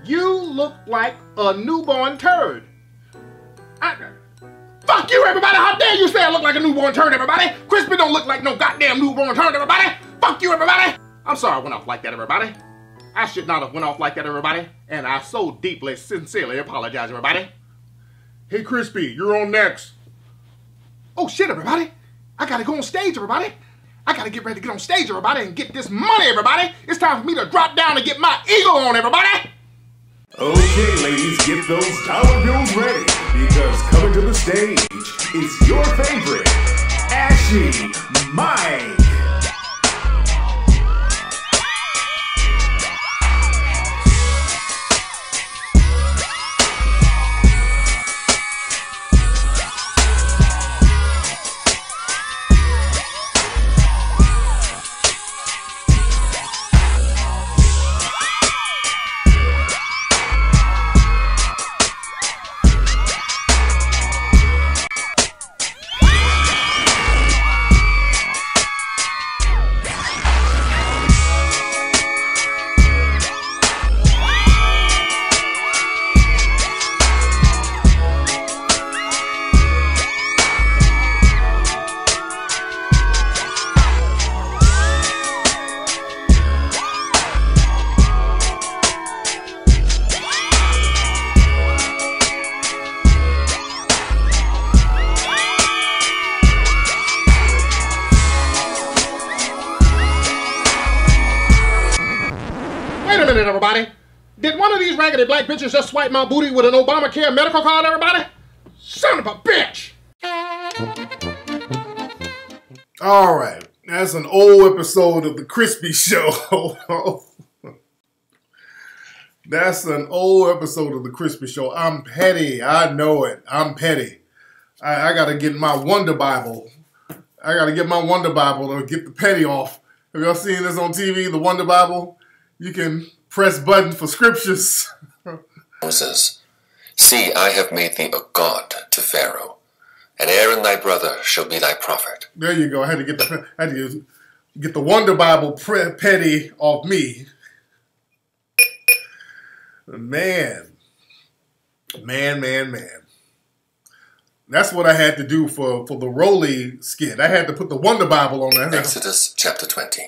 [SPEAKER 1] You look like a newborn turd. Fuck
[SPEAKER 6] Fuck you, everybody. How dare you say I look like a newborn turd, everybody? Crispy don't look like no goddamn newborn turd, everybody. Fuck you, everybody. I'm sorry I went off like that, everybody. I should not have went off like that, everybody. And I so deeply, sincerely apologize, everybody. Hey, Crispy, you're on next. Oh, shit, everybody. I gotta go on stage, everybody. I gotta get ready to get on stage, everybody, and get this money, everybody. It's time for me to drop down and get my ego on, everybody.
[SPEAKER 1] Okay, ladies, get those dollar bills ready, because coming to the stage is your favorite, Ashy Mike.
[SPEAKER 6] Everybody, did one of these raggedy black bitches just swipe my booty with an Obamacare medical card, everybody? Son of a bitch! All right, that's an old episode of the Crispy Show. That's an old episode of the Crispy Show. I'm petty, I know it. I'm petty. I gotta get my Wonder Bible. I gotta get my Wonder Bible to get the petty off. Have y'all seen this on TV, the Wonder Bible? You can press button for scriptures.
[SPEAKER 8] Moses, see, I have made thee a god to Pharaoh, and Aaron thy brother shall be thy prophet.
[SPEAKER 6] There you go. I had to get the Wonder Bible petty off me. Man. That's what I had to do for the Rolly skit. I had to put the Wonder Bible on there.
[SPEAKER 8] Exodus chapter 20.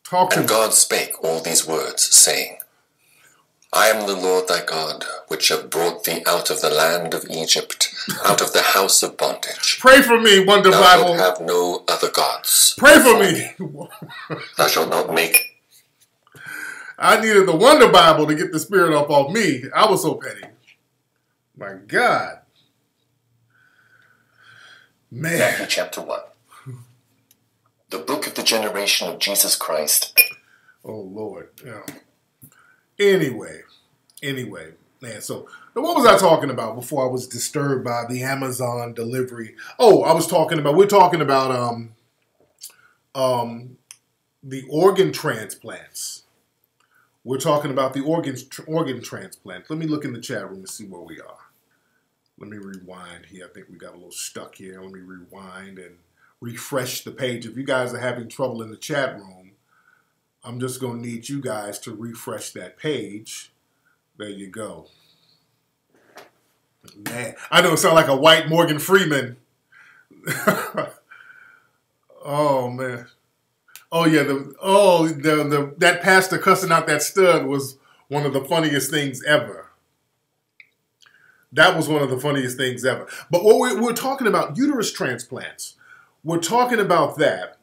[SPEAKER 8] And God spake all these words, saying, I am the Lord thy God, which have brought thee out of the land of Egypt, out of the house of bondage.
[SPEAKER 6] Pray for me, Wonder Bible.
[SPEAKER 8] Thou shalt have no other gods.
[SPEAKER 6] Pray for me.
[SPEAKER 8] Thou shalt not make.
[SPEAKER 6] I needed the Wonder Bible to get the spirit up off me. I was so petty. My God. Man.
[SPEAKER 8] Matthew chapter 1. The book of the generation of Jesus Christ.
[SPEAKER 6] Oh, Lord. Yeah. Anyway, man, so what was I talking about before I was disturbed by the Amazon delivery? Oh, we're talking about the organ transplants. We're talking about the organ transplant. Let me look in the chat room and see where we are. Let me rewind here. I think we got a little stuck here. Let me rewind and refresh the page. If you guys are having trouble in the chat room, I'm just going to need you guys to refresh that page. There you go. Man, I know it sounds like a white Morgan Freeman. Oh, man. Oh, yeah. That pastor cussing out that stud was one of the funniest things ever. That was one of the funniest things ever. But what we're talking about, uterus transplants. We're talking about that.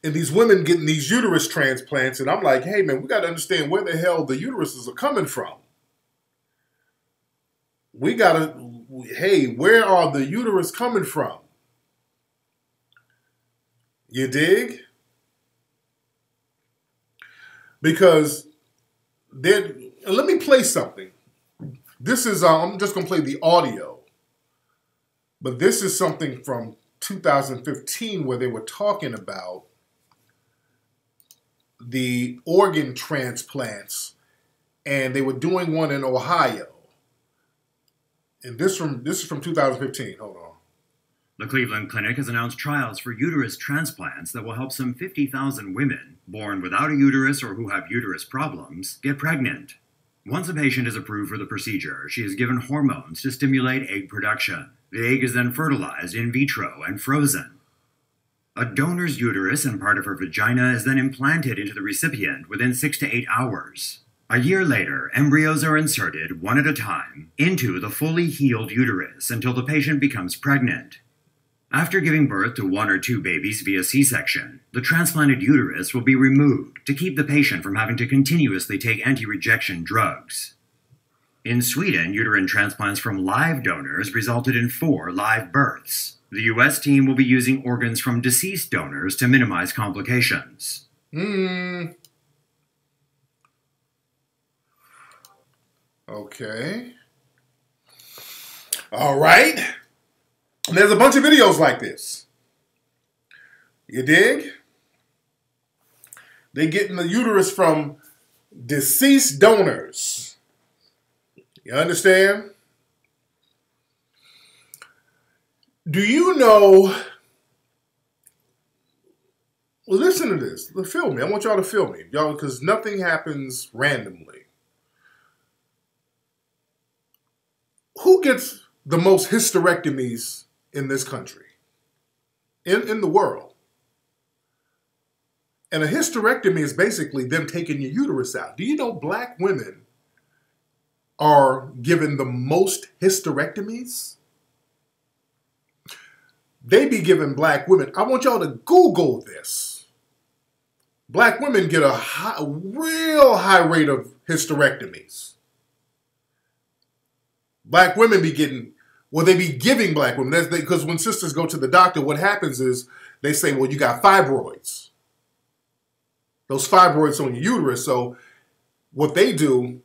[SPEAKER 6] And these women getting these uterus transplants. And I'm like, hey, man, we got to understand where the hell the uteruses are coming from. We got to, hey, where are the uterus coming from? You dig? Because let me play something. This is, I'm just going to play the audio. But this is something from 2015 where they were talking about the organ transplants, and they were doing one in Ohio. And this is from 2015. Hold on.
[SPEAKER 9] The Cleveland Clinic has announced trials for uterus transplants that will help some 50,000 women born without a uterus or who have uterus problems get pregnant. Once a patient is approved for the procedure, she is given hormones to stimulate egg production. The egg is then fertilized in vitro and frozen. A donor's uterus and part of her vagina is then implanted into the recipient within 6 to 8 hours. A year later, embryos are inserted, one at a time, into the fully healed uterus until the patient becomes pregnant. After giving birth to 1 or 2 babies via C-section, the transplanted uterus will be removed to keep the patient from having to continuously take anti-rejection drugs. In Sweden, uterine transplants from live donors resulted in 4 live births. The U.S. team will be using organs from deceased donors to minimize complications.
[SPEAKER 1] Okay. All right. And there's a bunch of videos like this. You dig? They getting the uterus from deceased donors. You understand? Do you know? Well, listen to this. Feel me. I want y'all to feel me, y'all, because nothing happens randomly. Who gets the most hysterectomies in this country? In the world? And a hysterectomy is basically them taking your uterus out. Do you know black women are given the most hysterectomies? They be giving black women, I want y'all to Google this. Black women get a real high rate of hysterectomies. Black women be getting, well, they be giving black women, because when sisters go to the doctor, what happens is they say, well, you got fibroids. Those fibroids on your uterus. So what they do,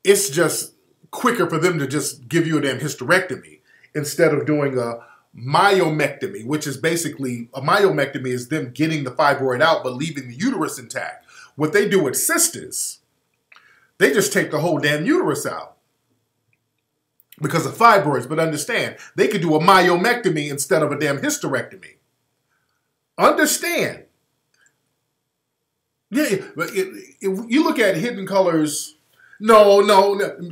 [SPEAKER 1] it's just quicker for them to just give you a damn hysterectomy instead of doing a myomectomy, which is basically, a myomectomy is them getting the fibroid out but leaving the uterus intact. What they do with sisters, they just take the whole damn uterus out because of fibroids. But understand, they could do a myomectomy instead of a damn hysterectomy. Understand. Yeah, but if you look at Hidden Colors, no,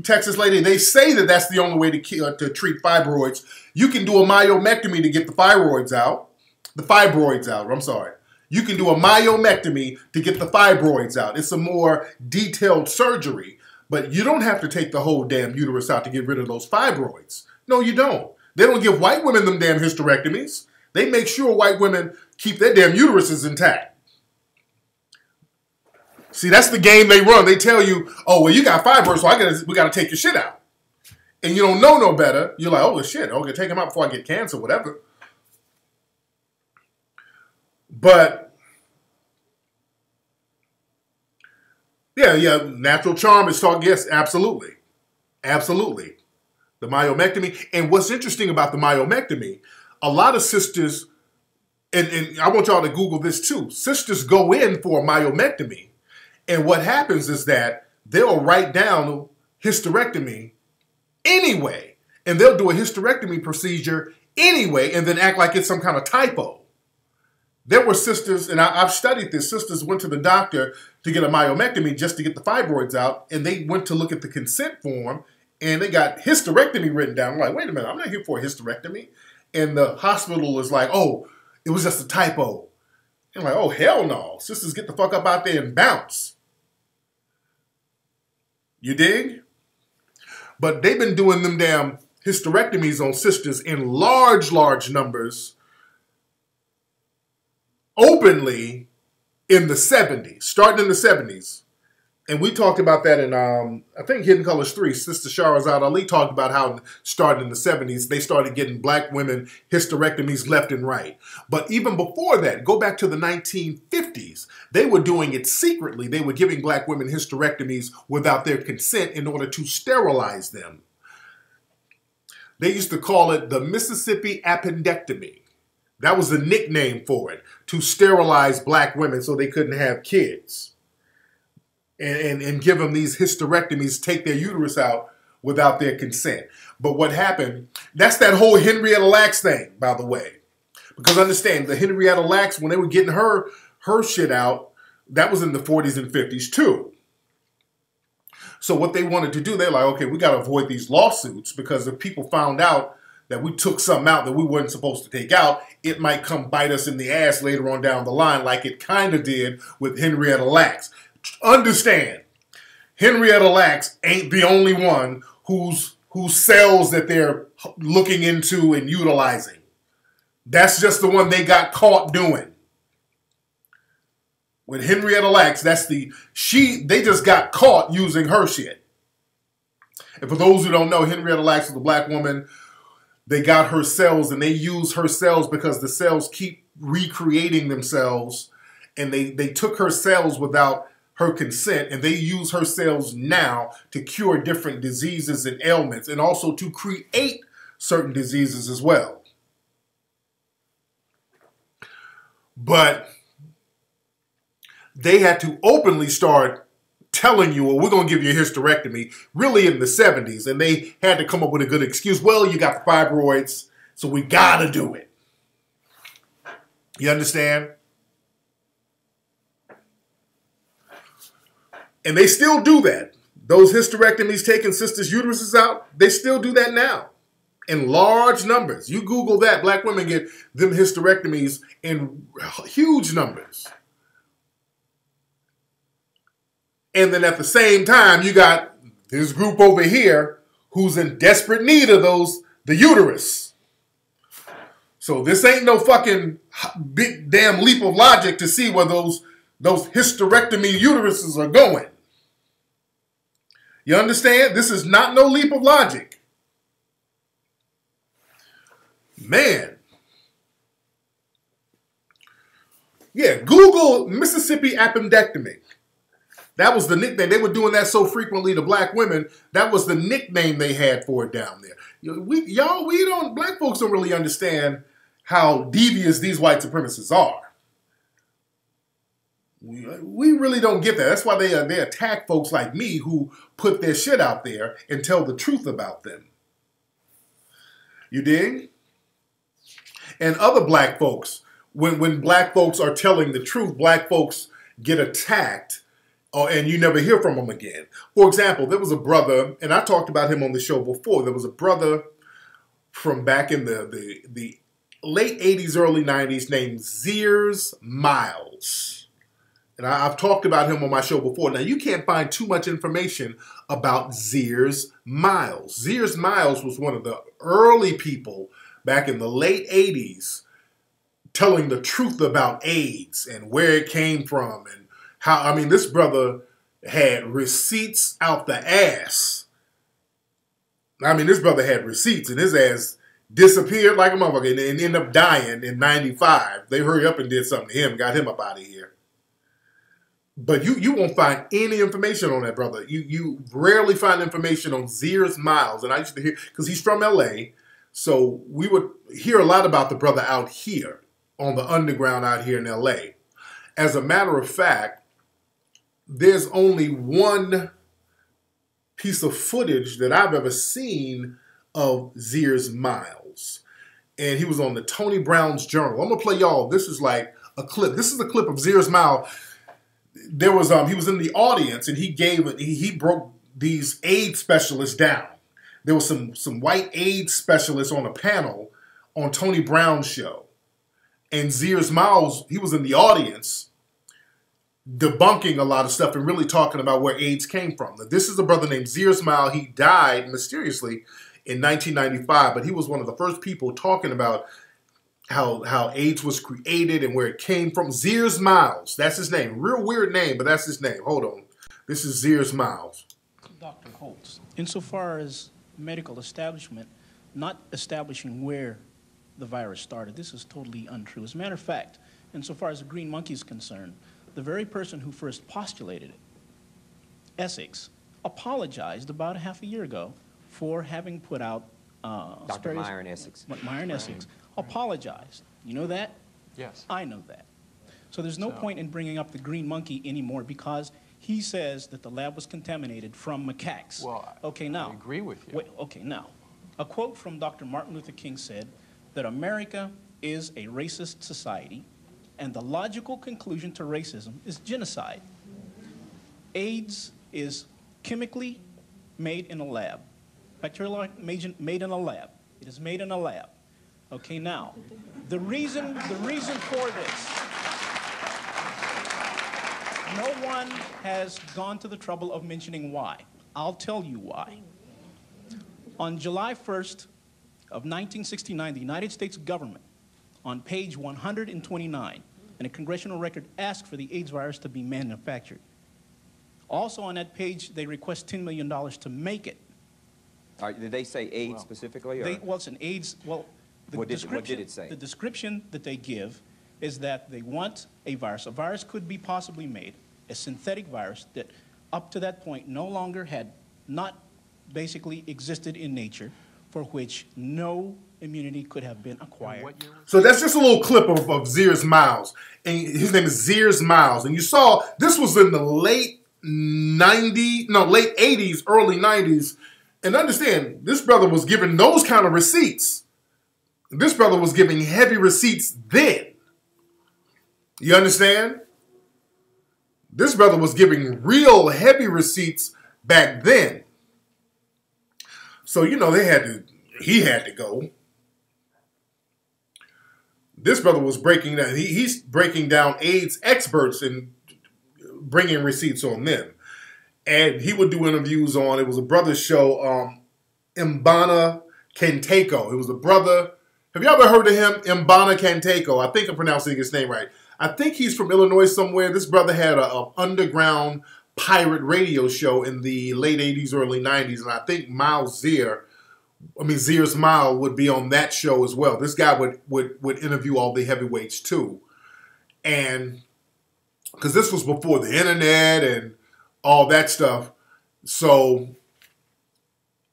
[SPEAKER 1] Texas lady, they say that that's the only way to treat fibroids. You can do a myomectomy to get the fibroids out. I'm sorry. You can do a myomectomy to get the fibroids out. It's a more detailed surgery, but you don't have to take the whole damn uterus out to get rid of those fibroids. No, you don't. They don't give white women them damn hysterectomies. They make sure white women keep their damn uteruses intact. See, that's the game they run. They tell you, oh, well, you got fibroids, so we got to take your shit out. And you don't know no better. You're like, oh, well, shit, okay, take them out before I get cancer, whatever. But, yeah, natural charm is talking, yes, absolutely. Absolutely. The myomectomy. And what's interesting about the myomectomy, a lot of sisters, and I want y'all to Google this too, sisters go in for a myomectomy. And what happens is that they'll write down hysterectomy anyway. And they'll do a hysterectomy procedure anyway and then act like it's some kind of typo. There were sisters, and I've studied this, sisters went to the doctor to get a myomectomy just to get the fibroids out, and they went to look at the consent form, and they got hysterectomy written down. I'm like, wait a minute, I'm not here for a hysterectomy. And the hospital is like, oh, it was just a typo. And I'm like, oh, hell no. Sisters, get the fuck up out there and bounce. You dig? But they've been doing them damn hysterectomies on sisters in large numbers openly in the 70s, starting in the 70s. And we talked about that in, I think, Hidden Colors 3. Sister Shahrazad Ali talked about how starting in the 70s, they started getting black women hysterectomies left and right. But even before that, go back to the 1950s, they were doing it secretly. They were giving black women hysterectomies without their consent in order to sterilize them. They used to call it the Mississippi appendectomy. That was the nickname for it, to sterilize black women so they couldn't have kids. And give them these hysterectomies, take their uterus out without their consent. But what happened, that's that whole Henrietta Lacks thing, by the way. Because understand, the Henrietta Lacks, when they were getting her shit out, that was in the 40s and 50s too. So what they wanted to do, they're like, okay, we got to avoid these lawsuits because if people found out that we took something out that we weren't supposed to take out, it might come bite us in the ass later on down the line like it kind of did with Henrietta Lacks. Understand, Henrietta Lacks ain't the only one whose cells that they're looking into and utilizing. That's just the one they got caught doing. With Henrietta Lacks, they just got caught using her shit. And for those who don't know, Henrietta Lacks was a black woman. They got her cells and they use her cells because the cells keep recreating themselves. And they took her cells without her consent, and they use her cells now to cure different diseases and ailments and also to create certain diseases as well. But they had to openly start telling you, well, we're going to give you a hysterectomy, really in the 70s. And they had to come up with a good excuse. Well, you got the fibroids, so we got to do it. You understand? And they still do that. Those hysterectomies taking sisters' uteruses out, they still do that now in large numbers. You Google that, black women get them hysterectomies in huge numbers. And then at the same time, you got this group over here who's in desperate need of the uterus. So this ain't no fucking big damn leap of logic to see where those hysterectomy uteruses are going. You understand? This is not no leap of logic. Man. Yeah, Google Mississippi appendectomy. That was the nickname. They were doing that so frequently to black women. That was the nickname they had for it down there. Black folks don't really understand how devious these white supremacists are. We really don't get that. That's why they attack folks like me who put their shit out there and tell the truth about them. You dig? And other black folks, when black folks are telling the truth, black folks get attacked. And you never hear from him again. For example, there was a brother, and I talked about him on the show before. There was a brother from back in the late 80s, early 90s named Zeers Miles. And I've talked about him on my show before. Now, you can't find too much information about Zeers Miles. Zeers Miles was one of the early people back in the late 80s telling the truth about AIDS and where it came from and this brother had receipts out the ass. This brother had receipts and his ass disappeared like a motherfucker and ended up dying in 95. They hurried up and did something to him, got him up out of here. But you won't find any information on that brother. You rarely find information on Zeers Miles. And I used to hear, because he's from LA, so we would hear a lot about the brother out here, on the underground out here in LA. As a matter of fact, there's only one piece of footage that I've ever seen of Zeers Miles. And he was on the Tony Brown's Journal. I'm going to play y'all. This is like a clip. This is a clip of Zeers Miles. There was he was in the audience and he broke these AIDS specialists down. There was some white AIDS specialists on a panel on Tony Brown's show. And Zeers Miles, he was in the audience debunking a lot of stuff and really talking about where AIDS came from. This is a brother named Zeers Miles. He died mysteriously in 1995, but he was one of the first people talking about how AIDS was created and where it came from. Zeers Miles, that's his name. Real weird name, but that's his name. Hold on. This is Zeers Miles.
[SPEAKER 10] Dr. Holtz, insofar as medical establishment not establishing where the virus started, this is totally untrue. As a matter of fact, insofar as the green monkey is concerned, the very person who first postulated it, Essex, apologized about half a year ago for having put out
[SPEAKER 11] Dr. Myron Essex.
[SPEAKER 10] Myron Essex apologized. You know that?
[SPEAKER 11] Yes.
[SPEAKER 10] I know that. So there's no point in bringing up the green monkey anymore because he says that the lab was contaminated from macaques.
[SPEAKER 11] Well,
[SPEAKER 10] okay, now,
[SPEAKER 11] I agree with you.
[SPEAKER 10] Wait, okay, now, a quote from Dr. Martin Luther King said that America is a racist society and the logical conclusion to racism is genocide. AIDS is chemically made in a lab. Bacterial made in a lab. It is made in a lab. Okay, now, the reason for this, no one has gone to the trouble of mentioning why. I'll tell you why. On July 1st of 1969, the United States government, on page 129, in a congressional record, asked for the AIDS virus to be manufactured. Also on that page, they request $10 million to make it.
[SPEAKER 11] Did they say AIDS specifically? Or?
[SPEAKER 10] Well, it's an AIDS, well,
[SPEAKER 11] what did it say?
[SPEAKER 10] The description that they give is that they want a virus. A virus could be possibly made, a synthetic virus that up to that point no longer had not basically existed in nature, for which no immunity could have been acquired.
[SPEAKER 1] So that's just a little clip of Zeers Miles. And his name is Zeers Miles. And you saw this was in the late 80s, early 90s. And understand, this brother was giving those kind of receipts. This brother was giving heavy receipts then. You understand? This brother was giving real heavy receipts back then. So, you know, he had to go. This brother was breaking down, he's breaking down AIDS experts and bringing receipts on them. And he would do interviews on, it was a brother's show, Mbana Kentako. It was a brother, have you ever heard of him? Mbana Kentako. I think I'm pronouncing his name right. I think he's from Illinois somewhere. This brother had an underground pirate radio show in the late 80s, early 90s. And I think Zeers Miles would be on that show as well. This guy would interview all the heavyweights too. And because this was before the internet and all that stuff. So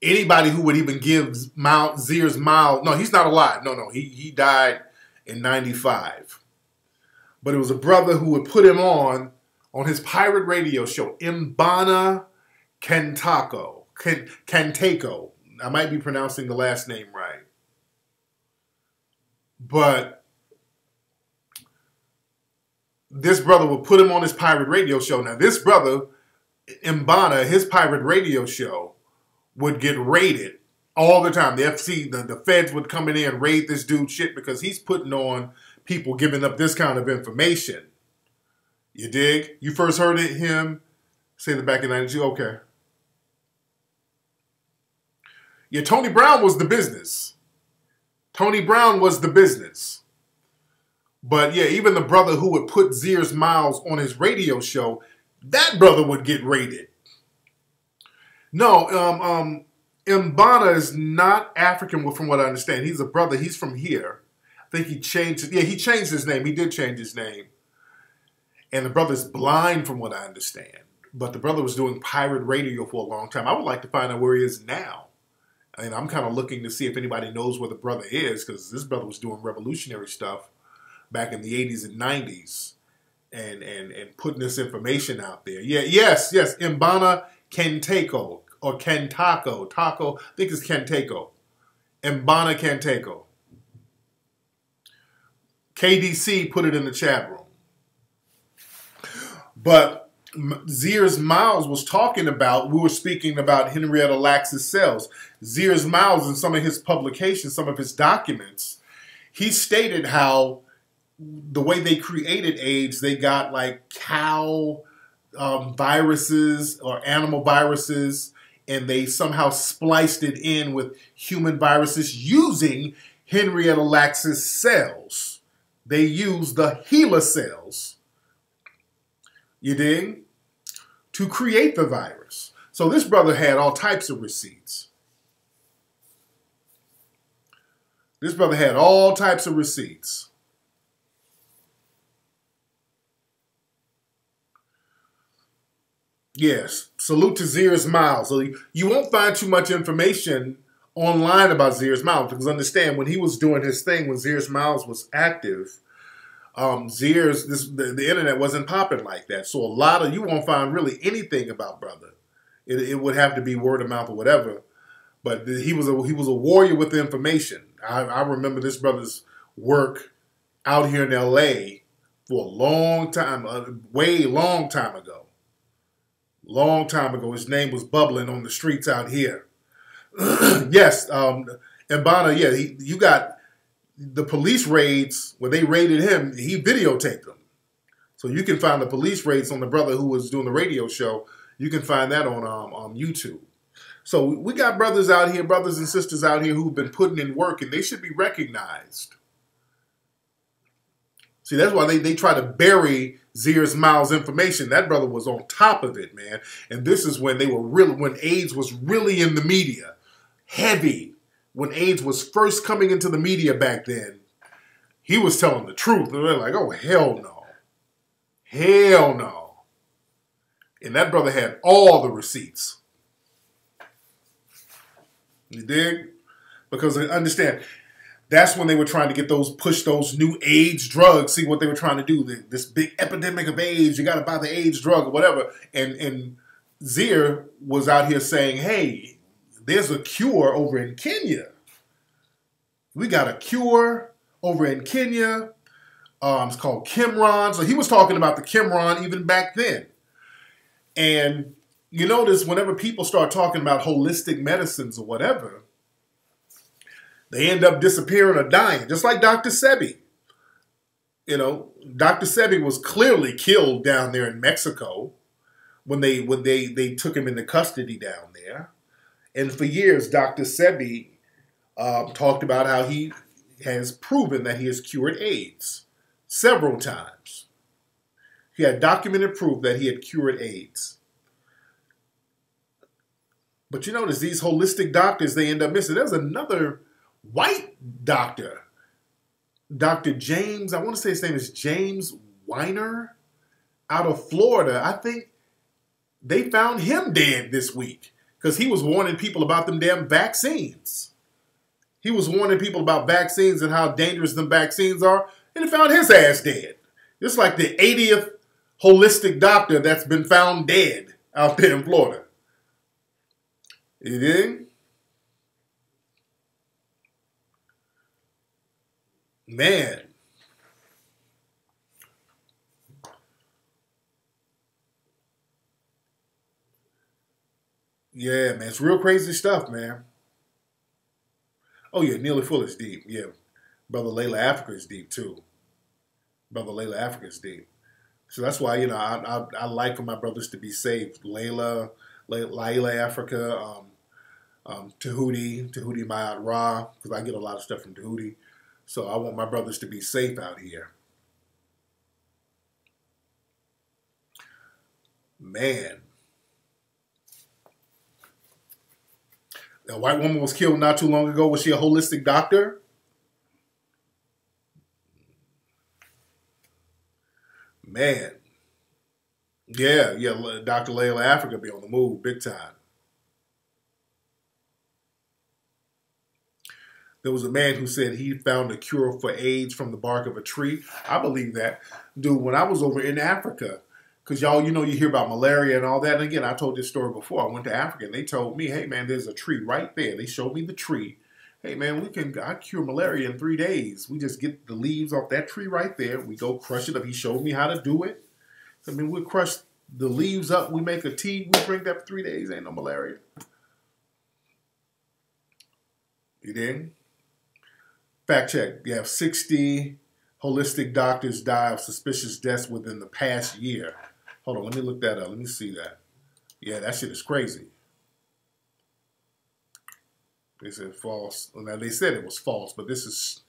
[SPEAKER 1] anybody who would even give Zeers Miles, no, he's not alive. No, he died in 95. But it was a brother who would put him on his pirate radio show, Mbana Kentako. I might be pronouncing the last name right. But this brother would put him on his pirate radio show. Now, this brother, Mbana, his pirate radio show would get raided all the time. The FC, the feds would come in there and raid this dude shit because he's putting on people giving up this kind of information. You dig? You first heard him say that back in 92? Okay. Yeah, Tony Brown was the business. Tony Brown was the business. But yeah, even the brother who would put Zeers Miles on his radio show, that brother would get raided. No, Mbana is not African from what I understand. He's a brother. He's from here. I think he changed. Yeah, he changed his name. He did change his name. And the brother's blind from what I understand. But the brother was doing pirate radio for a long time. I would like to find out where he is now. And I'm kind of looking to see if anybody knows where the brother is, because this brother was doing revolutionary stuff back in the 80s and 90s and putting this information out there. Yeah, yes, Mbana Kentako or Kentako. Taco, I think it's Kentako. Mbana Kentako. KDC put it in the chat room. But Zeers Miles was talking about, we were speaking about Henrietta Lacks's cells. Zeers Miles, in some of his publications, some of his documents, he stated how the way they created AIDS, they got like cow viruses or animal viruses, and they somehow spliced it in with human viruses using Henrietta Lacks's cells. They used the HeLa cells, you dig, to create the virus. So this brother had all types of receipts. This brother had all types of receipts. Yes, salute to Zeers Miles. So you won't find too much information online about Zeers Miles, because understand, when he was doing his thing, when Zeers Miles was active, the internet wasn't popping like that. So you won't find really anything about brother. It would have to be word of mouth or whatever. But he was a warrior with the information. I remember this brother's work out here in LA for a long time, way long time ago. Long time ago. His name was bubbling on the streets out here. Yes, Mbana, yeah, you got the police raids, where they raided him, he videotaped them. So you can find the police raids on the brother who was doing the radio show. You can find that on YouTube. So we got brothers out here, brothers and sisters out here who've been putting in work, and they should be recognized. See, that's why they try to bury Zeer's Miles' information. That brother was on top of it, man. And this is when when AIDS was really in the media. Heavy. When AIDS was first coming into the media back then, he was telling the truth. And they're like, oh, hell no. Hell no. And that brother had all the receipts. You dig? Because understand, that's when they were trying to get push those new AIDS drugs. See what they were trying to do. This big epidemic of AIDS. You got to buy the AIDS drug or whatever. And Zeer was out here saying, hey, there's a cure over in Kenya. We got a cure over in Kenya. It's called Kimron. So he was talking about the Kimron even back then. And you notice whenever people start talking about holistic medicines or whatever, they end up disappearing or dying, just like Dr. Sebi. You know, Dr. Sebi was clearly killed down there in Mexico when they took him into custody down there. And for years, Dr. Sebi talked about how he has proven that he has cured AIDS several times. He had documented proof that he had cured AIDS. But you notice these holistic doctors, they end up missing. There's another white doctor, Dr. James, I want to say his name is James Weiner, out of Florida. I think they found him dead this week because he was warning people about them damn vaccines. He was warning people about vaccines and how dangerous them vaccines are, and they found his ass dead. It's like the 80th holistic doctor that's been found dead out there in Florida. You dig? Man. Yeah, man. It's real crazy stuff, man. Oh, yeah. Nearly Full is deep. Yeah. Brother Layla Africa is deep, too. Brother Layla Africa is deep. So that's why, you know, I like for my brothers to be saved. Layla Africa, Tahuti Mayat Ra, because I get a lot of stuff from Tahuti. So I want my brothers to be safe out here. Man. A white woman was killed not too long ago. Was she a holistic doctor? Man. Yeah, Dr. Layla Africa be on the move big time. There was a man who said he found a cure for AIDS from the bark of a tree. I believe that. Dude, when I was over in Africa, because y'all, you know, you hear about malaria and all that. And again, I told this story before. I went to Africa and they told me, hey, man, there's a tree right there. They showed me the tree. Hey, man, I cure malaria in 3 days. We just get the leaves off that tree right there. We go crush it up. He showed me how to do it. I mean, we crush the leaves up. We make a tea. We drink that for 3 days. Ain't no malaria. You dig? Fact check. You have 60 holistic doctors die of suspicious deaths within the past year. Hold on. Let me look that up. Let me see that. Yeah, that shit is crazy. They said false. Now, they said it was false, but this is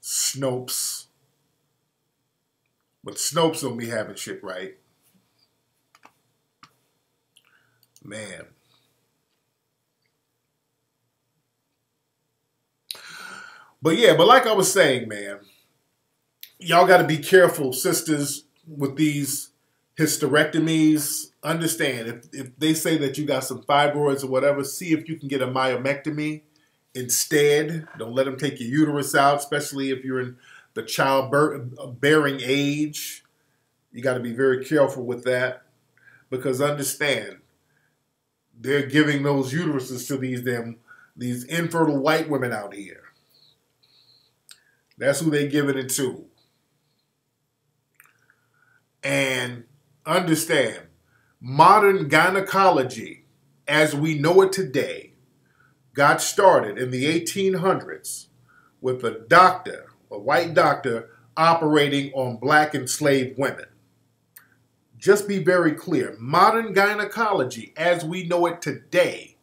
[SPEAKER 1] Snopes. But Snopes don't be having shit right. Man. But yeah, but like I was saying, man, y'all got to be careful, sisters, with these hysterectomies. Understand, if they say that you got some fibroids or whatever, see if you can get a myomectomy instead. Don't let them take your uterus out, especially if you're in the childbearing age. You got to be very careful with that, because understand, they're giving those uteruses to these infertile white women out here. That's who they giving it to. And understand, Modern gynecology, as we know it today, got started in the 1800s with a doctor, a white doctor, operating on black enslaved women. Just be very clear. Modern gynecology, as we know it today,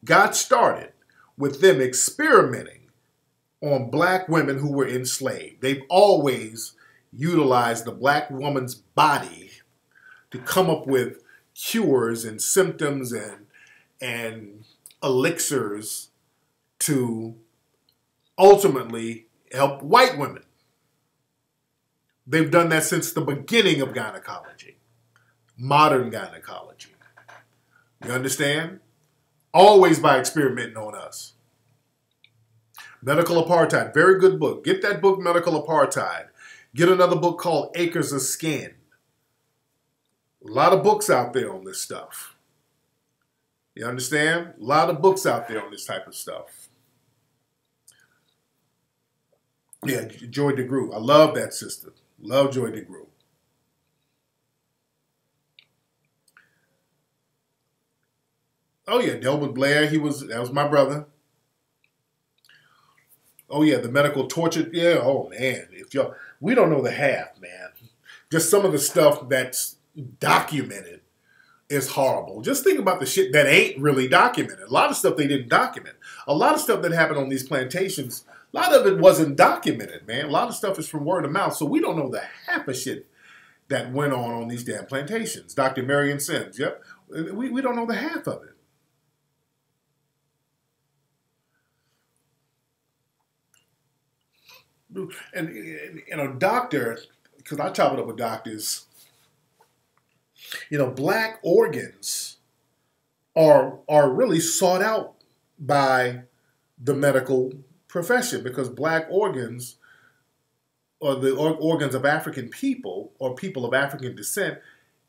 [SPEAKER 1] got started with them experimenting on black women who were enslaved. They've always utilized the black woman's body to come up with cures and symptoms and elixirs to ultimately help white women. They've done that since the beginning of gynecology, modern gynecology. You understand? Always by experimenting on us. Medical Apartheid, very good book. Get that book, Medical Apartheid. Get another book called Acres of Skin. A lot of books out there on this stuff. You understand? A lot of books out there on this type of stuff. Yeah, Joy DeGruy. I love that sister. Love Joy DeGruy. Oh yeah, Delbert Blair, that was my brother. Oh yeah, the medical torture, yeah, oh man, we don't know the half, man. Just some of the stuff that's documented is horrible. Just think about the shit that ain't really documented. A lot of stuff they didn't document. A lot of stuff that happened on these plantations, a lot of it wasn't documented, man. A lot of stuff is from word of mouth, so we don't know the half of shit that went on these damn plantations. Dr. Marion Sims, yep. We don't know the half of it. And a doctor, because I chop it up with doctors, black organs are really sought out by the medical profession because black organs, or the organs of African people or people of African descent,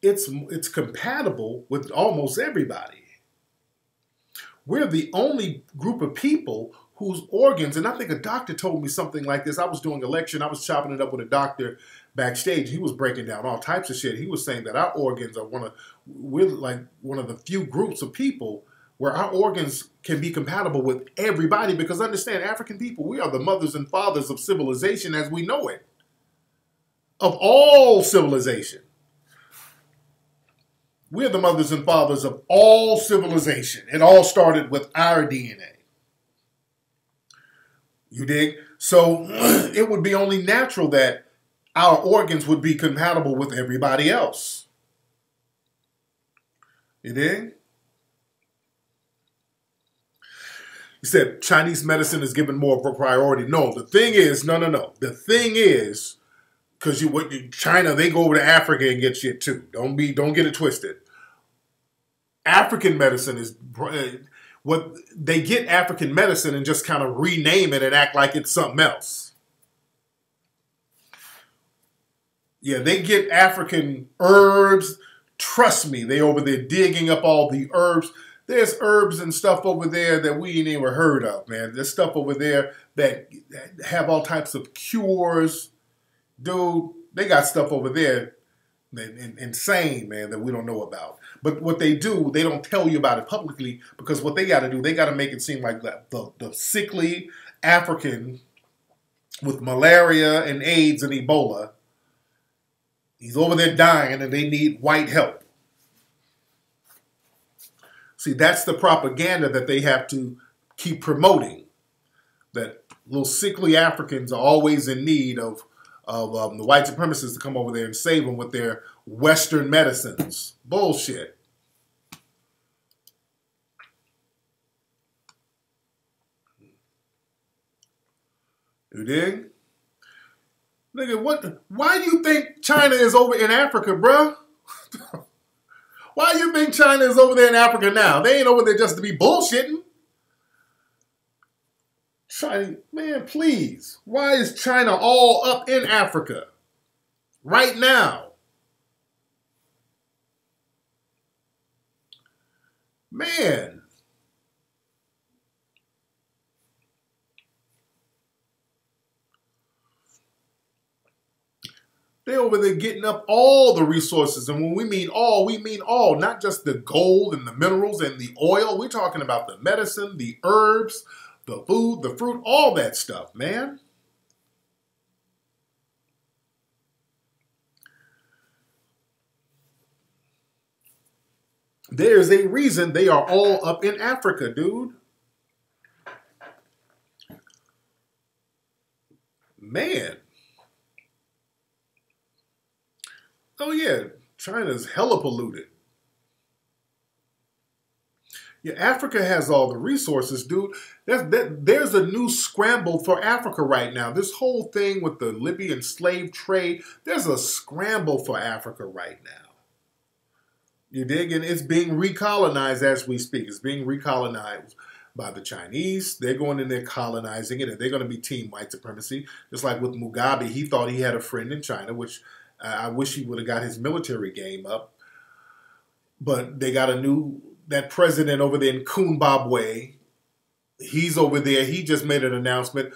[SPEAKER 1] it's compatible with almost everybody. We're the only group of people whose organs, and I think a doctor told me something like this. I was doing a lecture and I was chopping it up with a doctor backstage. He was breaking down all types of shit. He was saying that our organs are we're like one of the few groups of people where our organs can be compatible with everybody because understand, African people, we are the mothers and fathers of civilization as we know it. Of all civilization. We're the mothers and fathers of all civilization. It all started with our DNA. You dig? So it would be only natural that our organs would be compatible with everybody else. You dig? You said Chinese medicine is given more of a priority. No, the thing is, no. The thing is, because China, they go over to Africa and get shit too. Don't get it twisted. African medicine is what they get African medicine and just kind of rename it and act like it's something else. Yeah, they get African herbs. Trust me, they over there digging up all the herbs. There's herbs and stuff over there that we ain't even heard of, man. There's stuff over there that have all types of cures. Dude, they got stuff over there insane, man, that we don't know about. But what they do, they don't tell you about it publicly because what they got to do, they got to make it seem like the sickly African with malaria and AIDS and Ebola, he's over there dying and they need white help. See, that's the propaganda that they have to keep promoting, that little sickly Africans are always in need of the white supremacists to come over there and save them with their Western medicines. Bullshit. You dig? Nigga, why do you think China is over in Africa, bruh? Why do you think China is over there in Africa now? They ain't over there just to be bullshitting. China, man, please. Why is China all up in Africa right now? Man. They over there getting up all the resources. And when we mean all, not just the gold and the minerals and the oil. We're talking about the medicine, the herbs, the food, the fruit, all that stuff, man. There's a reason they are all up in Africa, dude. Man. Oh, yeah. China's hella polluted. Yeah, Africa has all the resources, dude. There's a new scramble for Africa right now. This whole thing with the Libyan slave trade, there's a scramble for Africa right now. You dig? And it's being recolonized as we speak. It's being recolonized by the Chinese. They're going in there colonizing it, and they're going to be team white supremacy. Just like with Mugabe, he thought he had a friend in China, which I wish he would have got his military game up. But they got that president over there in Zimbabwe. He's over there. He just made an announcement.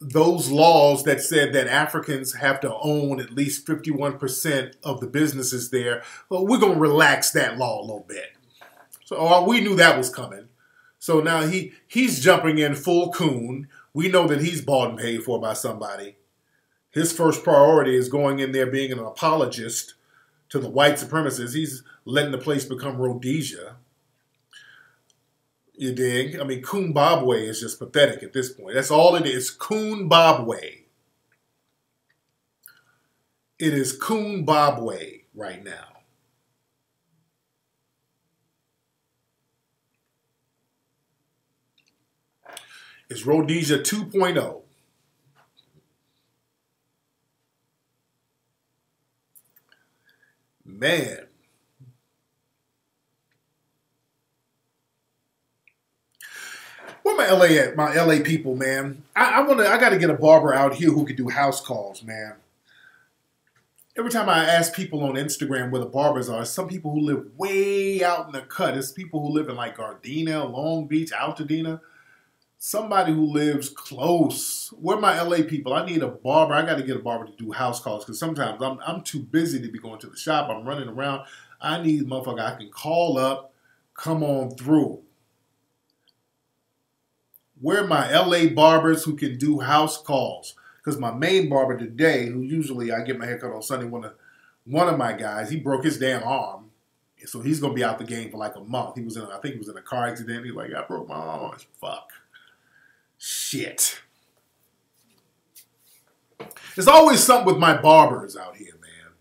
[SPEAKER 1] Those laws that said that Africans have to own at least 51% of the businesses there, well, we're going to relax that law a little bit. So we knew that was coming. So now he's jumping in full coon. We know that he's bought and paid for by somebody. His first priority is going in there being an apologist to the white supremacists. He's letting the place become Rhodesia. You dig? I mean, Zimbabwe is just pathetic at this point. That's all it is. Zimbabwe. It is Zimbabwe right now. It's Rhodesia 2.0. Man. Where my LA at? My LA people, man. I got to get a barber out here who can do house calls, man. Every time I ask people on Instagram where the barbers are, some people who live way out in the cut. It's people who live in like Gardena, Long Beach, Altadena. Somebody who lives close. Where my LA people? I need a barber. I got to get a barber to do house calls because sometimes I'm too busy to be going to the shop. I'm running around. I need a motherfucker I can call up, come on through. Where my LA barbers who can do house calls? Because my main barber today, who usually I get my haircut on Sunday, one of my guys, he broke his damn arm. So he's going to be out the game for like a month. I think he was in a car accident. He's like, I broke my arm. Fuck. Shit. There's always something with my barbers out here, man.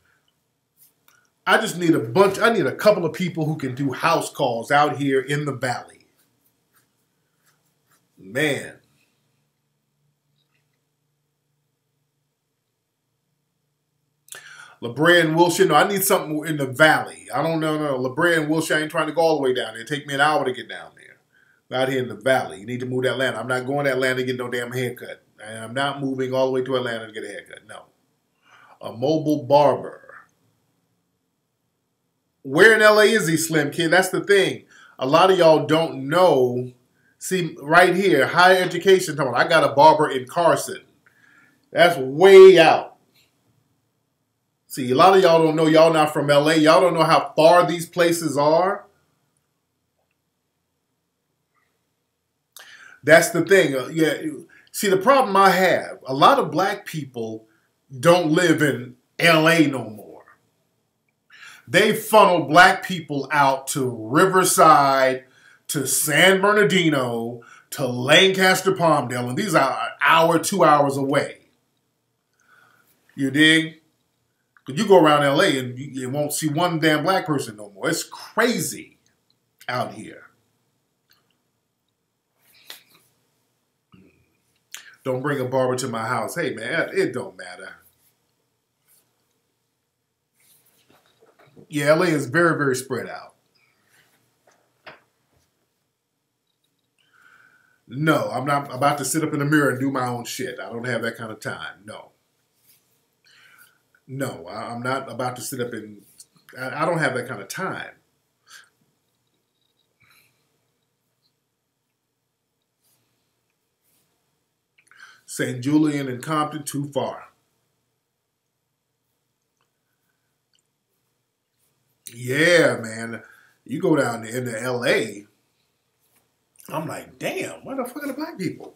[SPEAKER 1] I just need I need a couple of people who can do house calls out here in the valley. Man. La Brea and Wilshire, no, I need something in the valley. I don't know, no. La Brea and Wilshire, I ain't trying to go all the way down there. It take me an hour to get down there. Out here in the valley. You need to move to Atlanta. I'm not going to Atlanta to get no damn haircut. And I'm not moving all the way to Atlanta to get a haircut. No. A mobile barber. Where in LA is he, Slim Kid? That's the thing. A lot of y'all don't know. See, right here, higher education. I got a barber in Carson. That's way out. See, a lot of y'all don't know. Y'all not from LA. Y'all don't know how far these places are. That's the thing. Yeah. See, the problem I have, a lot of black people don't live in LA no more. They funnel black people out to Riverside, to San Bernardino, to Lancaster, Palmdale, and these are an hour, 2 hours away. You dig? You go around LA and you won't see one damn black person no more. It's crazy out here. Don't bring a barber to my house. Hey, man, it don't matter. Yeah, LA is very, very spread out. No, I'm not about to sit up in the mirror and do my own shit. I don't have that kind of time. No. No, I'm not about to sit up and... I don't have that kind of time. St. Julian and Compton, too far. Yeah, man. You go down into L.A., I'm like, damn, where the fuck are the black people?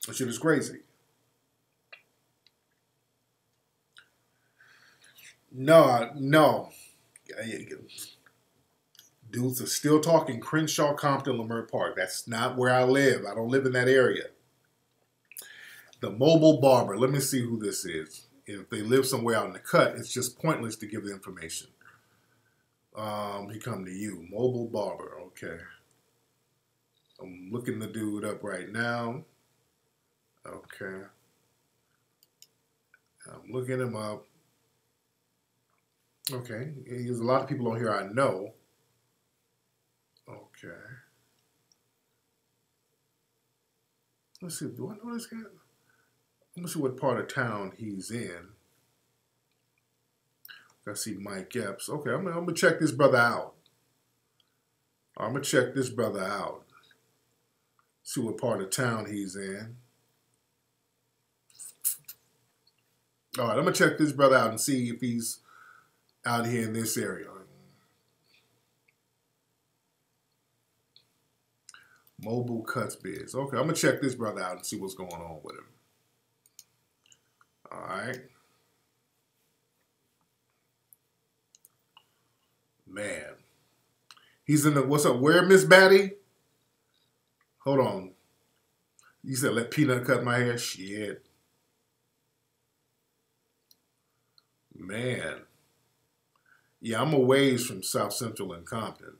[SPEAKER 1] That shit is crazy. No. Dudes are still talking Crenshaw, Compton, Leimert Park. That's not where I live. I don't live in that area. The mobile barber. Let me see who this is. If they live somewhere out in the cut, it's just pointless to give the information. He come to you. Mobile barber. Okay. I'm looking the dude up right now. Okay. I'm looking him up. Okay. There's a lot of people on here I know. Okay. Let's see. Do I know this guy? Let me see what part of town he's in. I see Mike Epps. Okay, I'm gonna check this brother out. I'm gonna check this brother out. See what part of town he's in. All right, I'm gonna check this brother out and see if he's out here in this area. Mobile Cuts Biz. Okay, I'm gonna check this brother out and see what's going on with him. All right. Man. He's in the, what's up, where, Miss Batty? Hold on. You said let Peanut cut my hair? Shit. Man. Yeah, I'm a ways from South Central and Compton.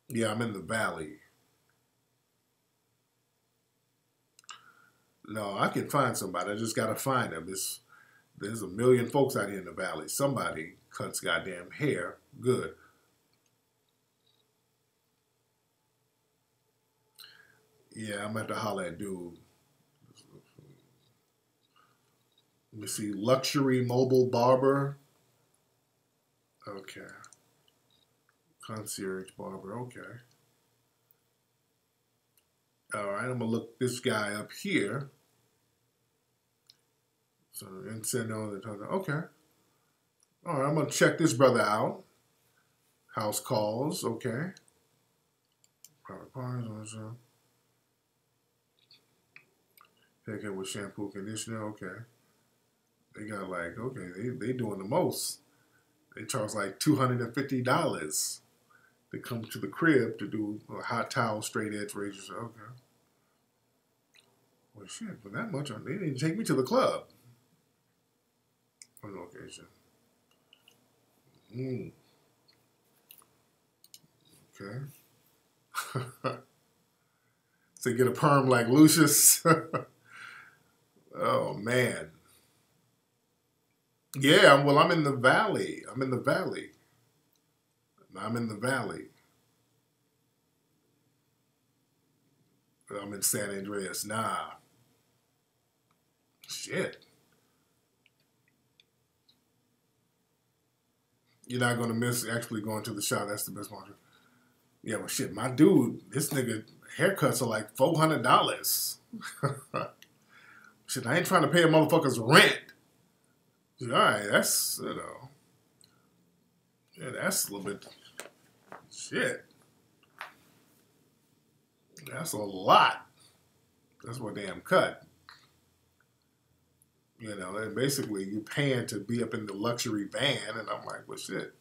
[SPEAKER 1] Yeah, I'm in the Valley. No, I can find somebody. I just got to find them. There's a million folks out here in the Valley. Somebody cuts goddamn hair good. Yeah, I'm at the holler at dude. Let me see. Luxury mobile barber. Okay. Concierge barber. Okay. All right, I'm going to look this guy up here. So, and send on the time. Okay. All right, I'm going to check this brother out. House calls. Okay. Private parties. Haircut with shampoo, conditioner. Okay. They got like, okay, they doing the most. They charge like $250 to come to the crib to do a hot towel, straight edge razors. Okay. Well, shit, for that much, they didn't take me to the club on location. Okay. So get a perm like Lucius. Oh, man. Yeah, well, I'm in the Valley. I'm in the Valley. I'm in San Andreas. Nah. Shit. You're not going to miss actually going to the shop. That's the best one. Yeah, well, shit, my dude, this nigga haircuts are like $400. Shit, I ain't trying to pay a motherfucker's rent. All right, that's, you know. Yeah, that's a little bit. Shit. That's a lot. That's what damn cut. You know, and basically you paying to be up in the luxury van, and I'm like, well, shit.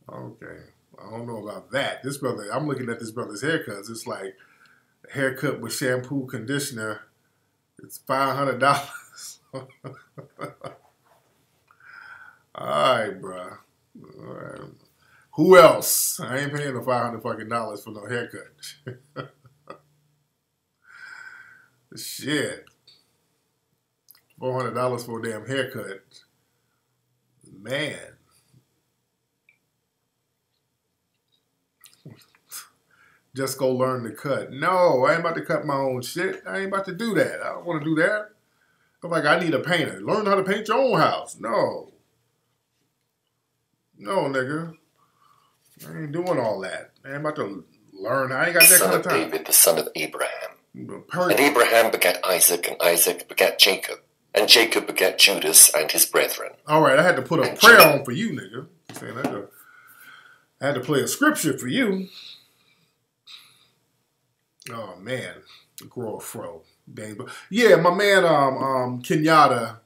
[SPEAKER 1] Okay. I don't know about that. This brother, I'm looking at this brother's haircuts. It's like a haircut with shampoo, conditioner. It's $500. All right, bro. All right. Who else? I ain't paying the $500 fucking for no haircut. Shit. $400 for a damn haircut. Man. Just go learn to cut. No, I ain't about to cut my own shit. I ain't about to do that. I don't want to do that. I'm like, I need a painter. Learn how to paint your own house. No. No, nigga. I ain't doing all that. I ain't about to learn. I ain't got that kind of time.
[SPEAKER 8] Son of David, the son of Abraham, And Abraham begat Isaac, and Isaac begat Jacob, and Jacob begat Judas and his brethren.
[SPEAKER 1] All right, I had to put a prayer on for you, nigga. I had to play a scripture for you. Oh man, grow a fro. Dang, but yeah, my man Kenyatta.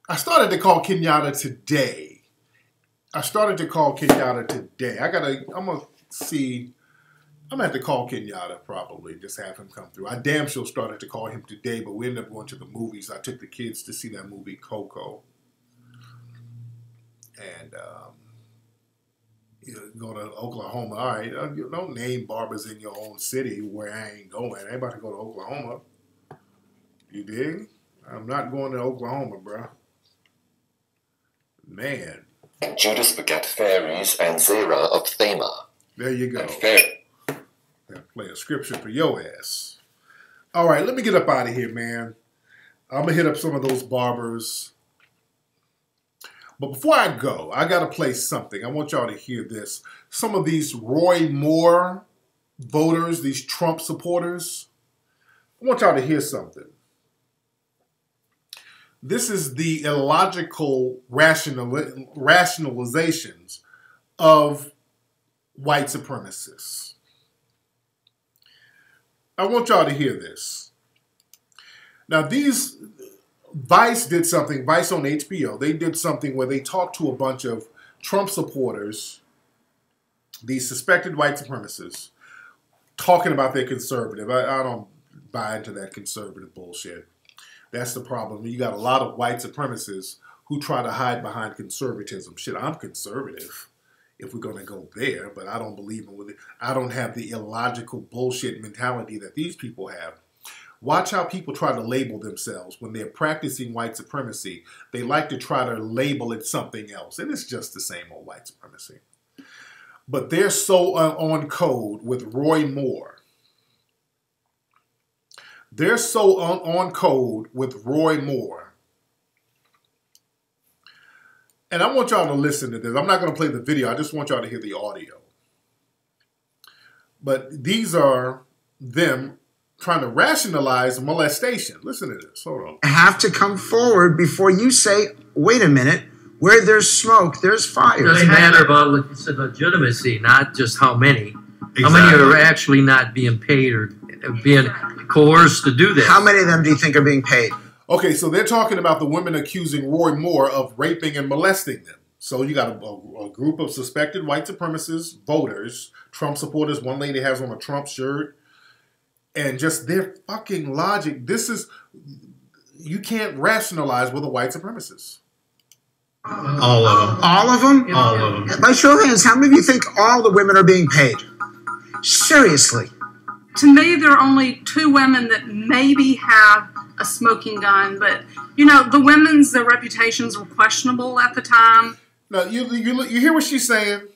[SPEAKER 1] I started to call Kenyatta today. I'm gonna see. I'm gonna have to call Kenyatta probably, just have him come through. I damn sure started to call him today, but we ended up going to the movies. I took the kids to see that movie Coco. And go to Oklahoma. All right, don't name barbers in your own city where I ain't going. I ain't about to go to Oklahoma. You dig? I'm not going to Oklahoma, bro. Man.
[SPEAKER 8] And Judas begat Phares and Zerah of Thamar.
[SPEAKER 1] There you go.
[SPEAKER 8] And
[SPEAKER 1] play a scripture for your ass. All right, let me get up out of here, man. I'm going to hit up some of those barbers. But before I go, I got to play something. I want y'all to hear this. Some of these Roy Moore voters, these Trump supporters, I want y'all to hear something. This is the illogical rationalizations of white supremacists. I want y'all to hear this. Now, Vice did something, Vice on HBO, they did something where they talked to a bunch of Trump supporters, these suspected white supremacists, talking about their conservative. I don't buy into that conservative bullshit. That's the problem. You got a lot of white supremacists who try to hide behind conservatism. Shit, I'm conservative if we're going to go there, but I don't believe in it. I don't have the illogical bullshit mentality that these people have. Watch how people try to label themselves when they're practicing white supremacy. They like to try to label it something else, and it's just the same old white supremacy. But they're so on code with Roy Moore. They're so on code with Roy Moore. And I want y'all to listen to this. I'm not going to play the video. I just want y'all to hear the audio. But these are them trying to rationalize molestation. Listen to this. Hold on.
[SPEAKER 12] Have to come forward before you say, wait a minute, where there's smoke, there's fire.
[SPEAKER 13] It doesn't matter about legitimacy, not just how many. Exactly. How many are actually not being paid or being coerced to do this?
[SPEAKER 12] How many of them do you think are being paid?
[SPEAKER 1] Okay, so they're talking about the women accusing Roy Moore of raping and molesting them. So you got a group of suspected white supremacist voters, Trump supporters. One lady has on a Trump shirt. And just their fucking logic. This is, you can't rationalize with a white supremacist.
[SPEAKER 12] All of them. All of them?
[SPEAKER 13] All of them.
[SPEAKER 12] By show of hands, how many of you think all the women are being paid? Seriously.
[SPEAKER 14] To me, there are only 2 women that maybe have a smoking gun, but, you know, their reputations were questionable at the time.
[SPEAKER 1] Now, you hear what she's saying?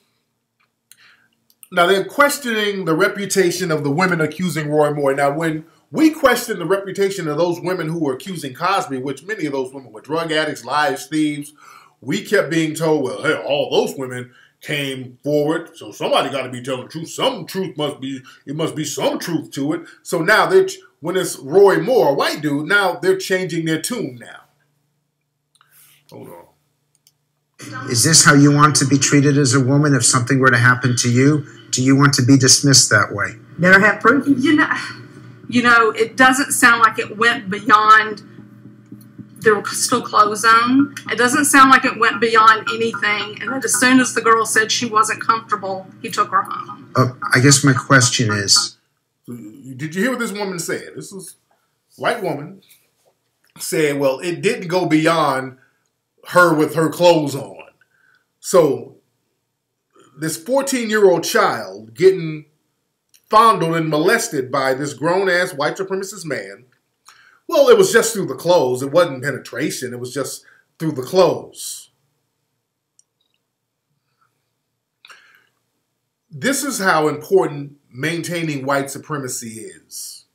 [SPEAKER 1] Now, they're questioning the reputation of the women accusing Roy Moore. Now, when we question the reputation of those women who were accusing Cosby, which many of those women were drug addicts, liars, thieves, we kept being told, well, hey, all those women came forward, so somebody got to be telling the truth. Some truth must be some truth to it. So now, when it's Roy Moore, a white dude, now they're changing their tune now. Hold on.
[SPEAKER 12] Is this how you want to be treated as a woman if something were to happen to you? Do you want to be dismissed that way?
[SPEAKER 14] Never have proof. You know, it doesn't sound like it went beyond. There were still clothes on. It doesn't sound like it went beyond anything. And then as soon as the girl said she wasn't comfortable, he took her home.
[SPEAKER 12] I guess my question is,
[SPEAKER 1] did you hear what this woman said? This was a white woman saying, well, it didn't go beyond her with her clothes on. So this 14-year-old child getting fondled and molested by this grown-ass white supremacist man, well, it was just through the clothes. It wasn't penetration. It was just through the clothes. This is how important maintaining white supremacy is.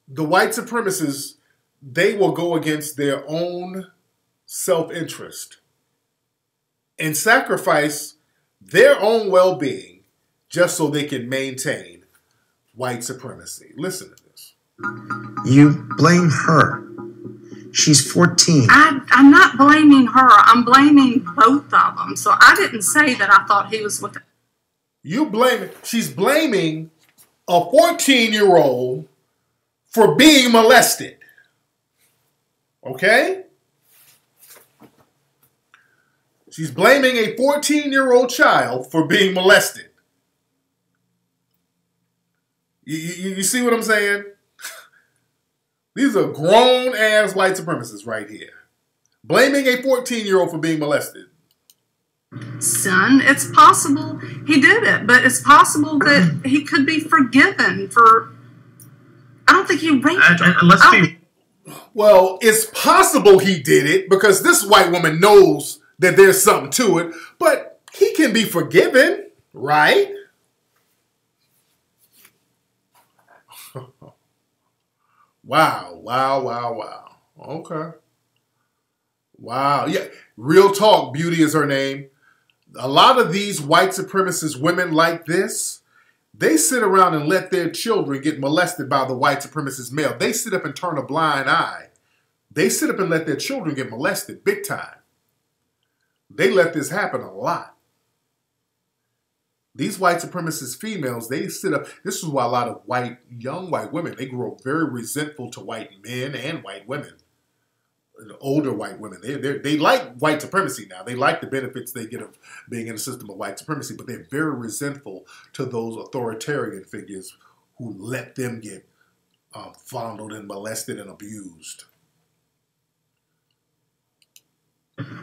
[SPEAKER 1] The white supremacists, they will go against their own self-interest and sacrifice their own well-being just so they can maintain white supremacy. Listen to this.
[SPEAKER 12] You blame her. She's 14.
[SPEAKER 14] I'm not blaming her. I'm blaming both of them. So I didn't say that I thought he was with her.
[SPEAKER 1] You blame it. She's blaming a 14-year-old for being molested. Okay? She's blaming a 14-year-old child for being molested. You see what I'm saying? These are grown-ass white supremacists right here. Blaming a 14-year-old for being molested.
[SPEAKER 14] Son, it's possible he did it, but it's possible that he could be forgiven for... I don't think he raped her.
[SPEAKER 1] Well, it's possible he did it because this white woman knows that there's something to it, but he can be forgiven, right? Wow, wow, wow, wow. Okay. Wow. Yeah, real talk, Beauty is her name. A lot of these white supremacist women like this, they sit around and let their children get molested by the white supremacist male. They sit up and turn a blind eye. They sit up and let their children get molested big time. They let this happen a lot. These white supremacist females, they sit up. This is why a lot of young white women, they grow up very resentful to white men and white women. Older white women, they like white supremacy now. They like the benefits they get of being in a system of white supremacy, but they're very resentful to those authoritarian figures who let them get fondled and molested and abused.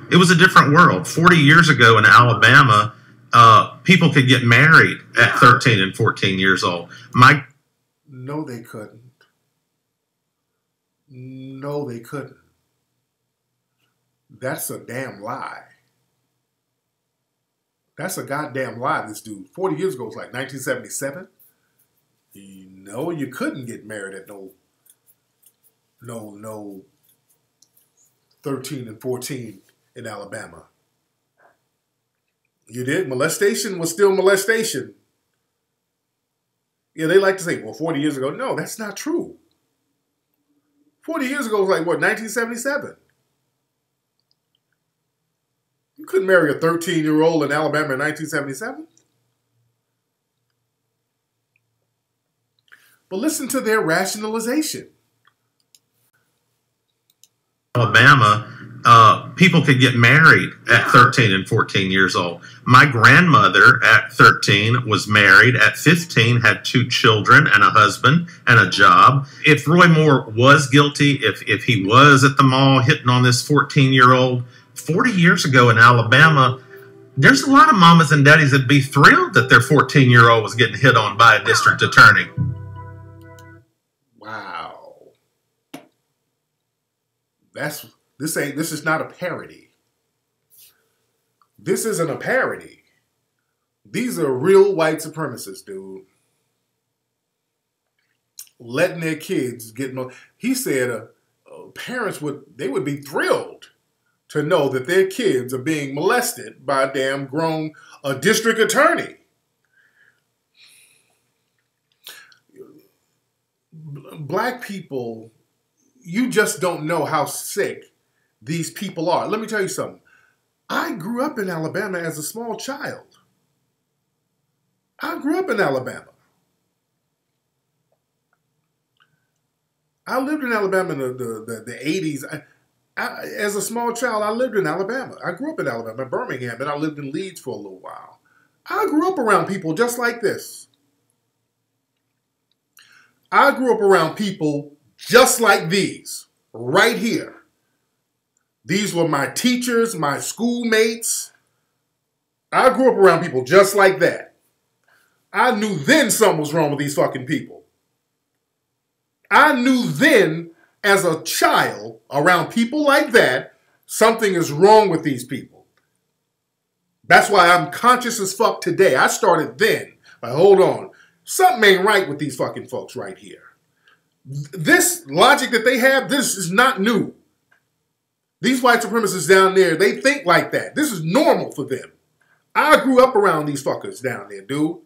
[SPEAKER 15] It was a different world. 40 years ago in Alabama, people could get married at 13 and 14 years old.
[SPEAKER 1] No, they couldn't. No, they couldn't. That's a damn lie. That's a goddamn lie, this dude. 40 years ago was like 1977. No, you couldn't get married at no 13 and 14 in Alabama. You did? Molestation was still molestation. Yeah, they like to say, well, 40 years ago. No, that's not true. 40 years ago was like, what, 1977? You couldn't marry a 13-year-old in Alabama in 1977. But listen to their rationalization.
[SPEAKER 15] Alabama, people could get married at 13 and 14 years old. My grandmother at 13 was married. At 15, had 2 children and a husband and a job. If Roy Moore was guilty, if he was at the mall hitting on this 14-year-old, 40 years ago in Alabama, there's a lot of mamas and daddies that'd be thrilled that their 14-year-old was getting hit on by a district attorney.
[SPEAKER 1] Wow. This is not a parody. This isn't a parody. These are real white supremacists, dude. Letting their kids get... He said parents would be thrilled to know that their kids are being molested by a damn grown district attorney. Black people, you just don't know how sick these people are. Let me tell you something. I grew up in Alabama as a small child. I grew up in Alabama. I lived in Alabama in the 80s. As a small child, I lived in Alabama. I grew up in Alabama, Birmingham, and I lived in Leeds for a little while. I grew up around people just like this. I grew up around people just like these, right here. These were my teachers, my schoolmates. I grew up around people just like that. I knew then something was wrong with these fucking people. I knew then, as a child, around people like that, something is wrong with these people. That's why I'm conscious as fuck today. I started then. Like, hold on. Something ain't right with these fucking folks right here. This logic that they have, this is not new. These white supremacists down there, they think like that. This is normal for them. I grew up around these fuckers down there, dude.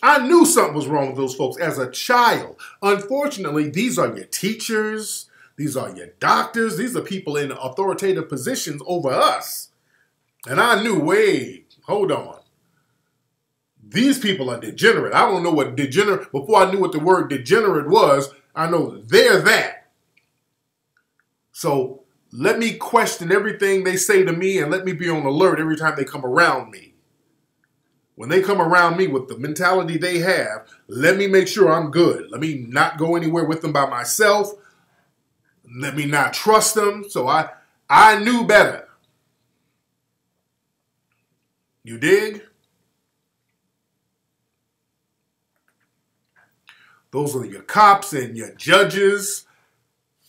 [SPEAKER 1] I knew something was wrong with those folks as a child. Unfortunately, these are your teachers. These are your doctors. These are people in authoritative positions over us. And I knew, wait, hold on. These people are degenerate. I don't know what degenerate, before I knew what the word degenerate was, I know they're that. So let me question everything they say to me and let me be on alert every time they come around me. When they come around me with the mentality they have, let me make sure I'm good. Let me not go anywhere with them by myself. Let me not trust them. So I knew better. You dig? Those are your cops and your judges.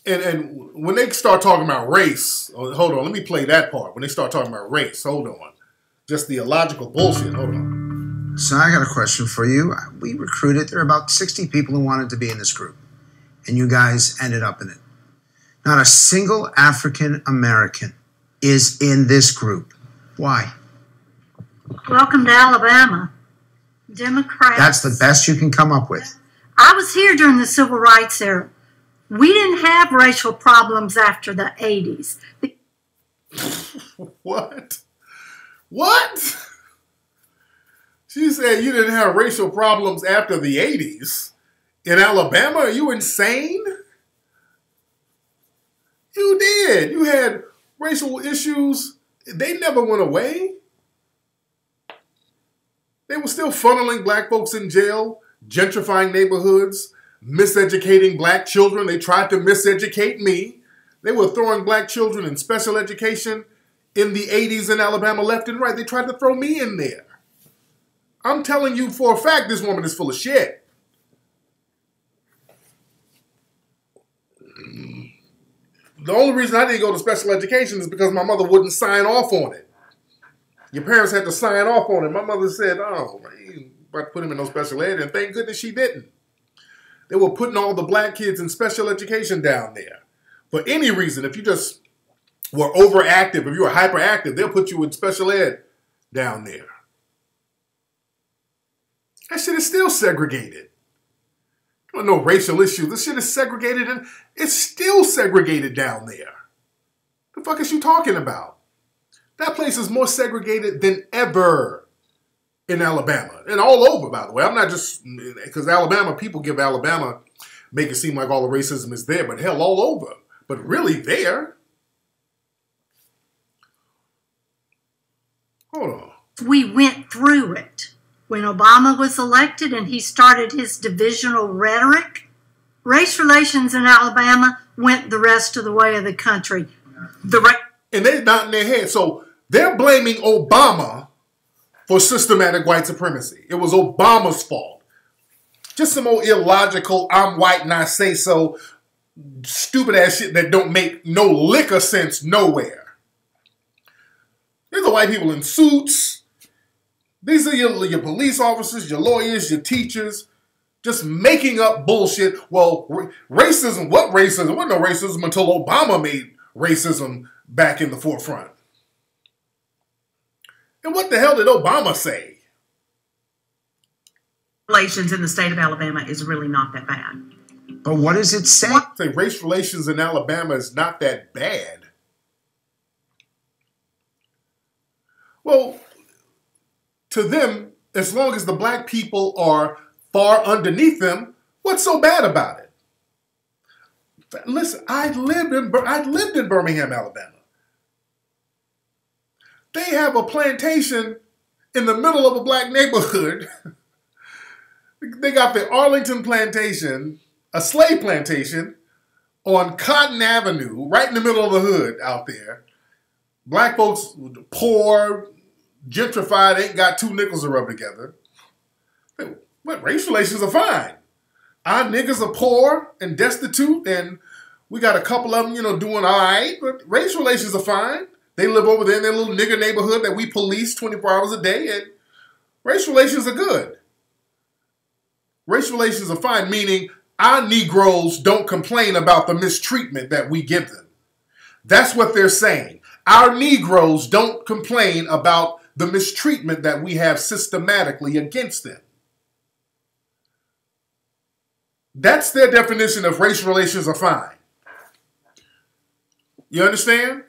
[SPEAKER 1] And when they start talking about race, hold on, let me play that part. When they start talking about race, hold on. Just the illogical bullshit, hold on.
[SPEAKER 12] So I got a question for you. We recruited, there were about 60 people who wanted to be in this group. And you guys ended up in it. Not a single African American is in this group. Why?
[SPEAKER 16] Welcome to Alabama. Democrats.
[SPEAKER 12] That's the best you can come up with.
[SPEAKER 16] I was here during the Civil Rights era. We didn't have racial problems after the 80s.
[SPEAKER 1] What? What? She said you didn't have racial problems after the 80s. In Alabama? Are you insane? You did. You had racial issues. They never went away. They were still funneling black folks in jail, gentrifying neighborhoods, miseducating black children. They tried to miseducate me. They were throwing black children in special education in the 80s in Alabama left and right. They tried to throw me in there. I'm telling you for a fact this woman is full of shit. The only reason I didn't go to special education is because my mother wouldn't sign off on it. Your parents had to sign off on it. My mother said, oh, you ain't about to put him in no special ed, and thank goodness she didn't. They were putting all the black kids in special education down there. For any reason, if you just were overactive, if you were hyperactive, they'll put you in special ed down there. That shit is still segregated. There are no racial issues. This shit is segregated and it's still segregated down there. The fuck is you talking about? That place is more segregated than ever in Alabama. And all over, by the way. I'm not just, because Alabama, people give Alabama, make it seem like all the racism is there, but hell, all over. But really there. Hold on.
[SPEAKER 16] We went through it. When Obama was elected and he started his divisional rhetoric, race relations in Alabama went the rest of the way of the country.
[SPEAKER 1] And they're nodding their head. So they're blaming Obama for systematic white supremacy. It was Obama's fault. Just some old illogical, I'm white and I say so, stupid ass shit that don't make no lick of sense nowhere. There's the white people in suits. These are your police officers, your lawyers, your teachers, just making up bullshit. Well, racism, what racism? There wasn't no racism until Obama made racism back in the forefront. And what the hell did Obama say?
[SPEAKER 17] Relations in the state of Alabama is really not that bad.
[SPEAKER 12] But what does it say?
[SPEAKER 1] Say race relations in Alabama is not that bad. Well, to them, as long as the black people are far underneath them, what's so bad about it? Listen, I lived in Birmingham, Alabama. They have a plantation in the middle of a black neighborhood. They got the Arlington plantation, a slave plantation, on Cotton Avenue, right in the middle of the hood out there. Black folks, poor, gentrified, ain't got two nickels to rub together. But race relations are fine. Our niggas are poor and destitute, and we got a couple of them, doing all right, but race relations are fine. They live over there in their little nigger neighborhood that we police 24 hours a day, and race relations are good. Race relations are fine, meaning our Negroes don't complain about the mistreatment that we give them. That's what they're saying. Our Negroes don't complain about the mistreatment that we have systematically against them. That's their definition of race relations are fine. You understand?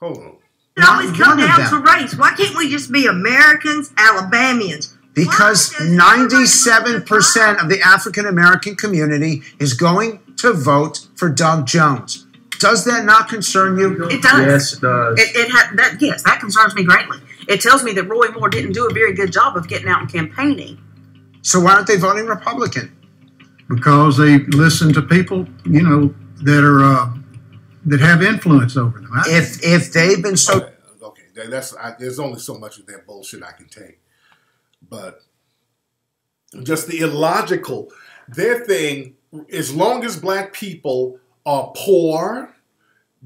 [SPEAKER 1] Hold on.
[SPEAKER 18] It always comes down to race. Why can't we just be Americans, Alabamians?
[SPEAKER 12] Because 97% of the African American community is going to vote for Doug Jones. Does that not concern you?
[SPEAKER 18] It does.
[SPEAKER 13] Yes, it does.
[SPEAKER 18] Yes, that concerns me greatly. It tells me that Roy Moore didn't do a very good job of getting out and campaigning.
[SPEAKER 12] So why aren't they voting Republican?
[SPEAKER 19] Because they listen to people, you know, that are that have influence over them.
[SPEAKER 12] If they've been so
[SPEAKER 1] okay, there's only so much of that bullshit I can take, but just the illogical. Their thing, as long as black people are poor,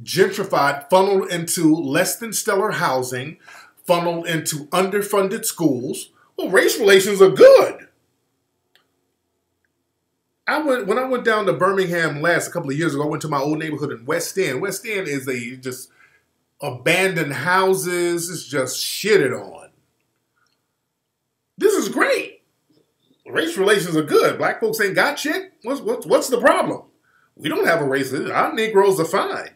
[SPEAKER 1] gentrified, funneled into less than stellar housing, funneled into underfunded schools, well, race relations are good. When I went down to Birmingham a couple of years ago, I went to my old neighborhood in West End. West End is just abandoned houses. It's just shitted on. This is great. Race relations are good. Black folks ain't got shit. What's the problem? We don't have a race. Our Negroes are fine.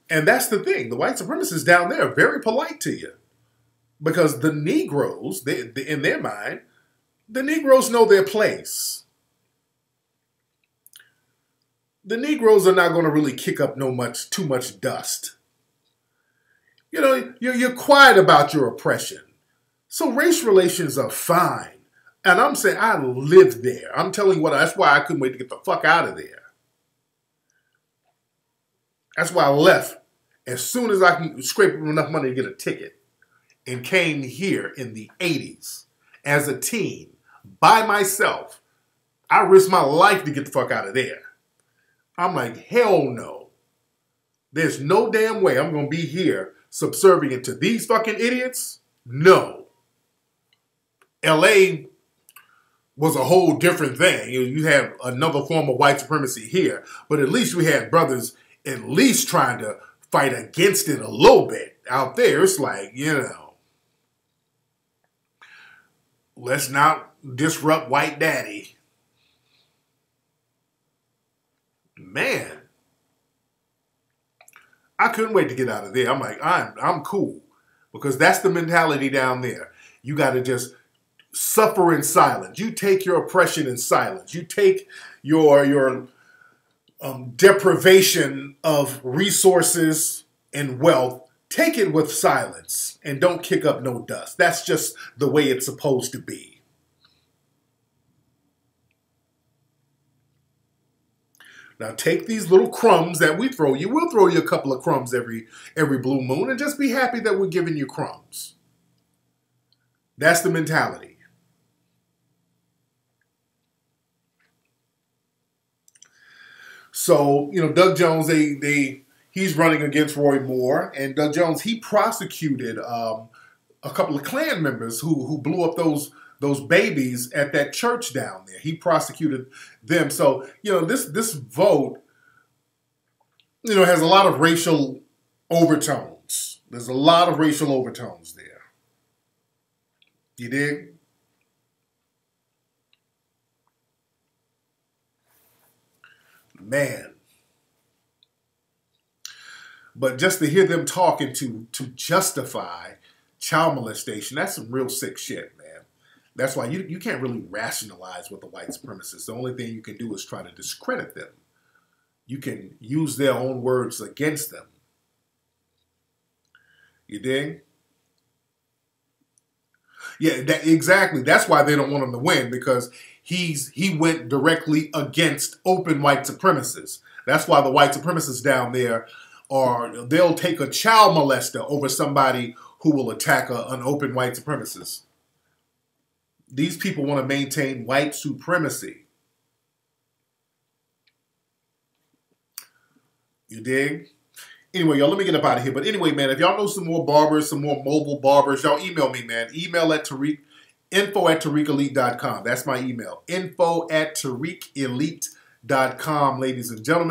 [SPEAKER 1] And that's the thing. The white supremacists down there are very polite to you. Because the Negroes, in their mind, the Negroes know their place. The Negroes are not going to really kick up too much dust. You know, you're quiet about your oppression. So race relations are fine. And I'm saying I lived there. I'm telling you what, that's why I couldn't wait to get the fuck out of there. That's why I left as soon as I can scrape enough money to get a ticket and came here in the 80s as a teen by myself. I risked my life to get the fuck out of there. I'm like, hell no. There's no damn way I'm going to be here subservient to these fucking idiots. No. LA was a whole different thing. You have another form of white supremacy here, but at least we had brothers at least trying to fight against it a little bit. Out there, it's like, you know, let's not disrupt white daddy. Man, I couldn't wait to get out of there. I'm like, I'm cool, because that's the mentality down there. You got to just suffer in silence. You take your oppression in silence. You take your deprivation of resources and wealth. Take it with silence and don't kick up no dust. That's just the way it's supposed to be. Now take these little crumbs that we throw you. We'll throw you a couple of crumbs every blue moon and just be happy that we're giving you crumbs. That's the mentality. So, you know, Doug Jones, he's running against Roy Moore, and Doug Jones, he prosecuted a couple of Klan members who blew up those babies at that church down there. He prosecuted them. So, you know, this vote, you know, has a lot of racial overtones. There's a lot of racial overtones there. You dig? Man. But just to hear them talking to justify child molestation, that's some real sick shit, man. That's why you can't really rationalize with the white supremacists. The only thing you can do is try to discredit them. You can use their own words against them. You dig? Yeah, exactly. That's why they don't want him to win, because he went directly against open white supremacists. That's why the white supremacists down there they'll take a child molester over somebody who will attack an open white supremacist. These people want to maintain white supremacy. You dig? Anyway, y'all, let me get up out of here. But anyway, man, if y'all know some more barbers, some more mobile barbers, y'all email me, man. Email at Tariq, info@TariqElite.com. That's my email. info@TariqElite.com, ladies and gentlemen.